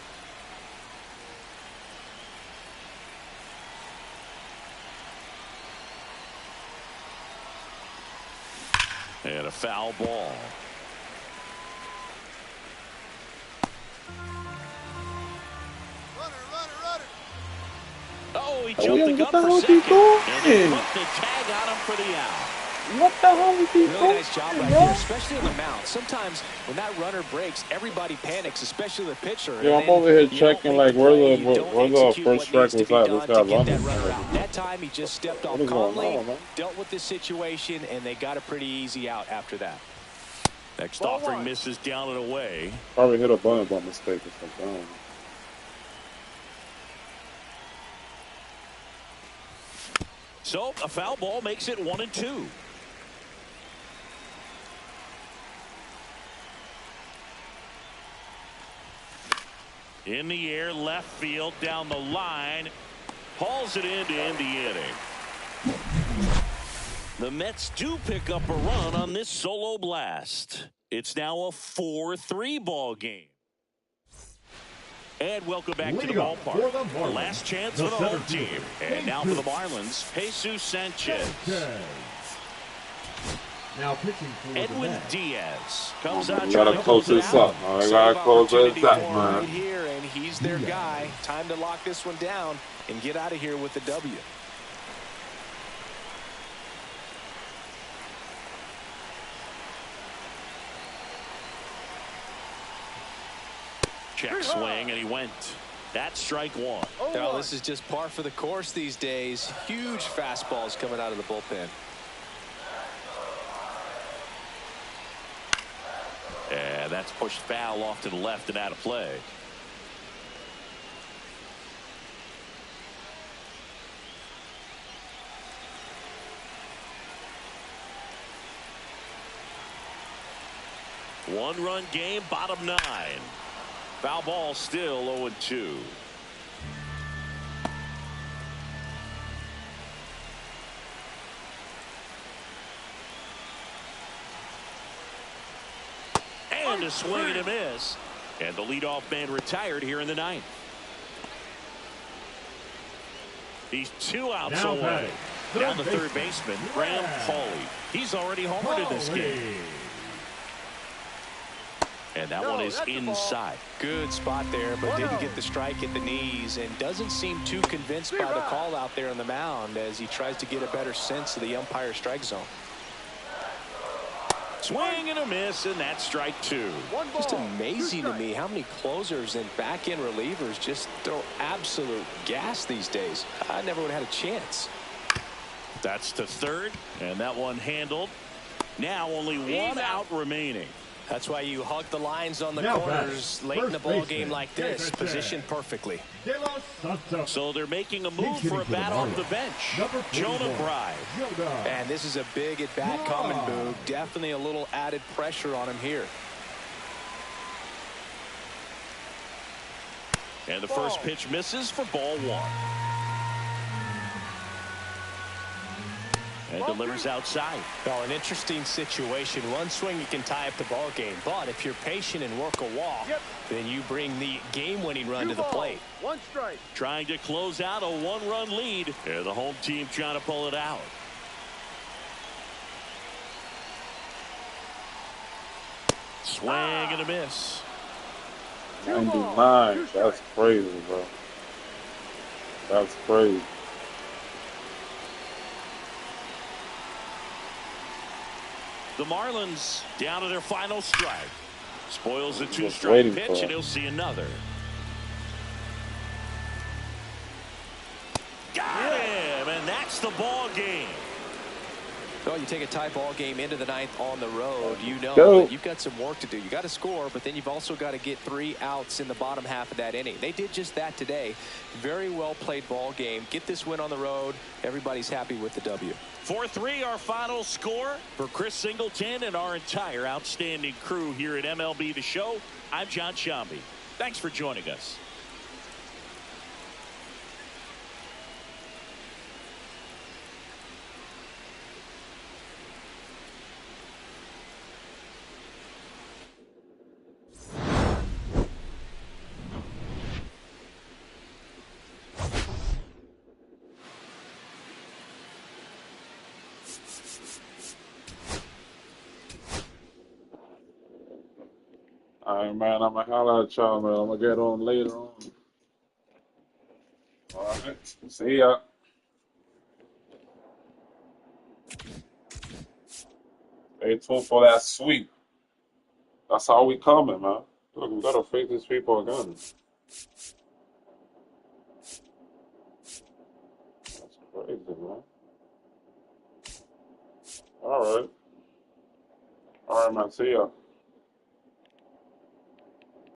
And a foul ball. Runner. Oh, he jumped the gun for second. And they put the tag on him for the out. What the hell is he doing? Really nice job right there, especially on the mound. Sometimes when that runner breaks, everybody panics, especially the pitcher. Yeah, I'm over here checking like where the first strike was at. This guy running. That time he just stepped off calmly, dealt with the situation, and they got a pretty easy out after that. Next offering misses down and away. Probably hit a button by mistake or something. So a foul ball makes it 1-2. In the air, left field, down the line. Hauls it in to end the inning. The Mets do pick up a run on this solo blast. It's now a 4-3 ball game. And welcome back to the ballpark. Last chance for the home team. And now for the Marlins, Jesus Sanchez. Now pitching for Edwin Diaz comes out. Gotta close this up. I gotta close this up, man. Right here, and he's their guy. Time to lock this one down and get out of here with the W. Check swing, and he went. That's strike 1. Oh, this is just par for the course these days. Huge fastballs coming out of the bullpen. And that's pushed foul off to the left and out of play. One-run game, bottom 9. Foul ball still 0-2. one to swing and a miss. And the leadoff man retired here in the ninth. He's 2 outs Now away. Now the third baseman, baseman, Graham Pauly. He's already homered in this game. And that one is inside. Good spot there, but didn't get the strike at the knees and doesn't seem too convinced by the call out there on the mound as he tries to get a better sense of the umpire strike zone. Swing and a miss, and that's strike 2. Just amazing to me how many closers and back-end relievers just throw absolute gas these days. I never would have had a chance. That's to third, and that one handled. Now only one out remaining. That's why you hug the lines on the Now corners late in the ball game like this, positioned perfectly. So they're making a move for a bat off the bench. Jonah Bride. And this is a big at-bat coming, Boog. Definitely a little added pressure on him here. And the first pitch misses for ball 1. And delivers outside. Oh, an interesting situation. One swing you can tie up the ball game, but if you're patient and work a walk, then you bring the game-winning run to the plate. 1 strike. Trying to close out a 1-run lead. And the home team trying to pull it out. Swing and a miss. 99. That's crazy, bro. That's crazy. The Marlins down to their final strike. Spoils the 2-strike waiting pitch, for it. and he'll see another. Got him, and that's the ball game. Well, you take a tie ball game into the ninth on the road, you know that you've got some work to do. You got to score, but then you've also got to get 3 outs in the bottom half of that inning. They did just that today. Very well played ball game. Get this win on the road. Everybody's happy with the W. 4-3 our final score. For Chris Singleton and our entire outstanding crew here at MLB The Show, I'm John Shambi. Thanks for joining us. All right, man. I'm going to holler at y'all, man. I'm going to get on later on. All right. See ya. Stay tuned for that sweep. That's how we coming, man. Look, we got to face these people again. That's crazy, man. All right. All right, man. See ya.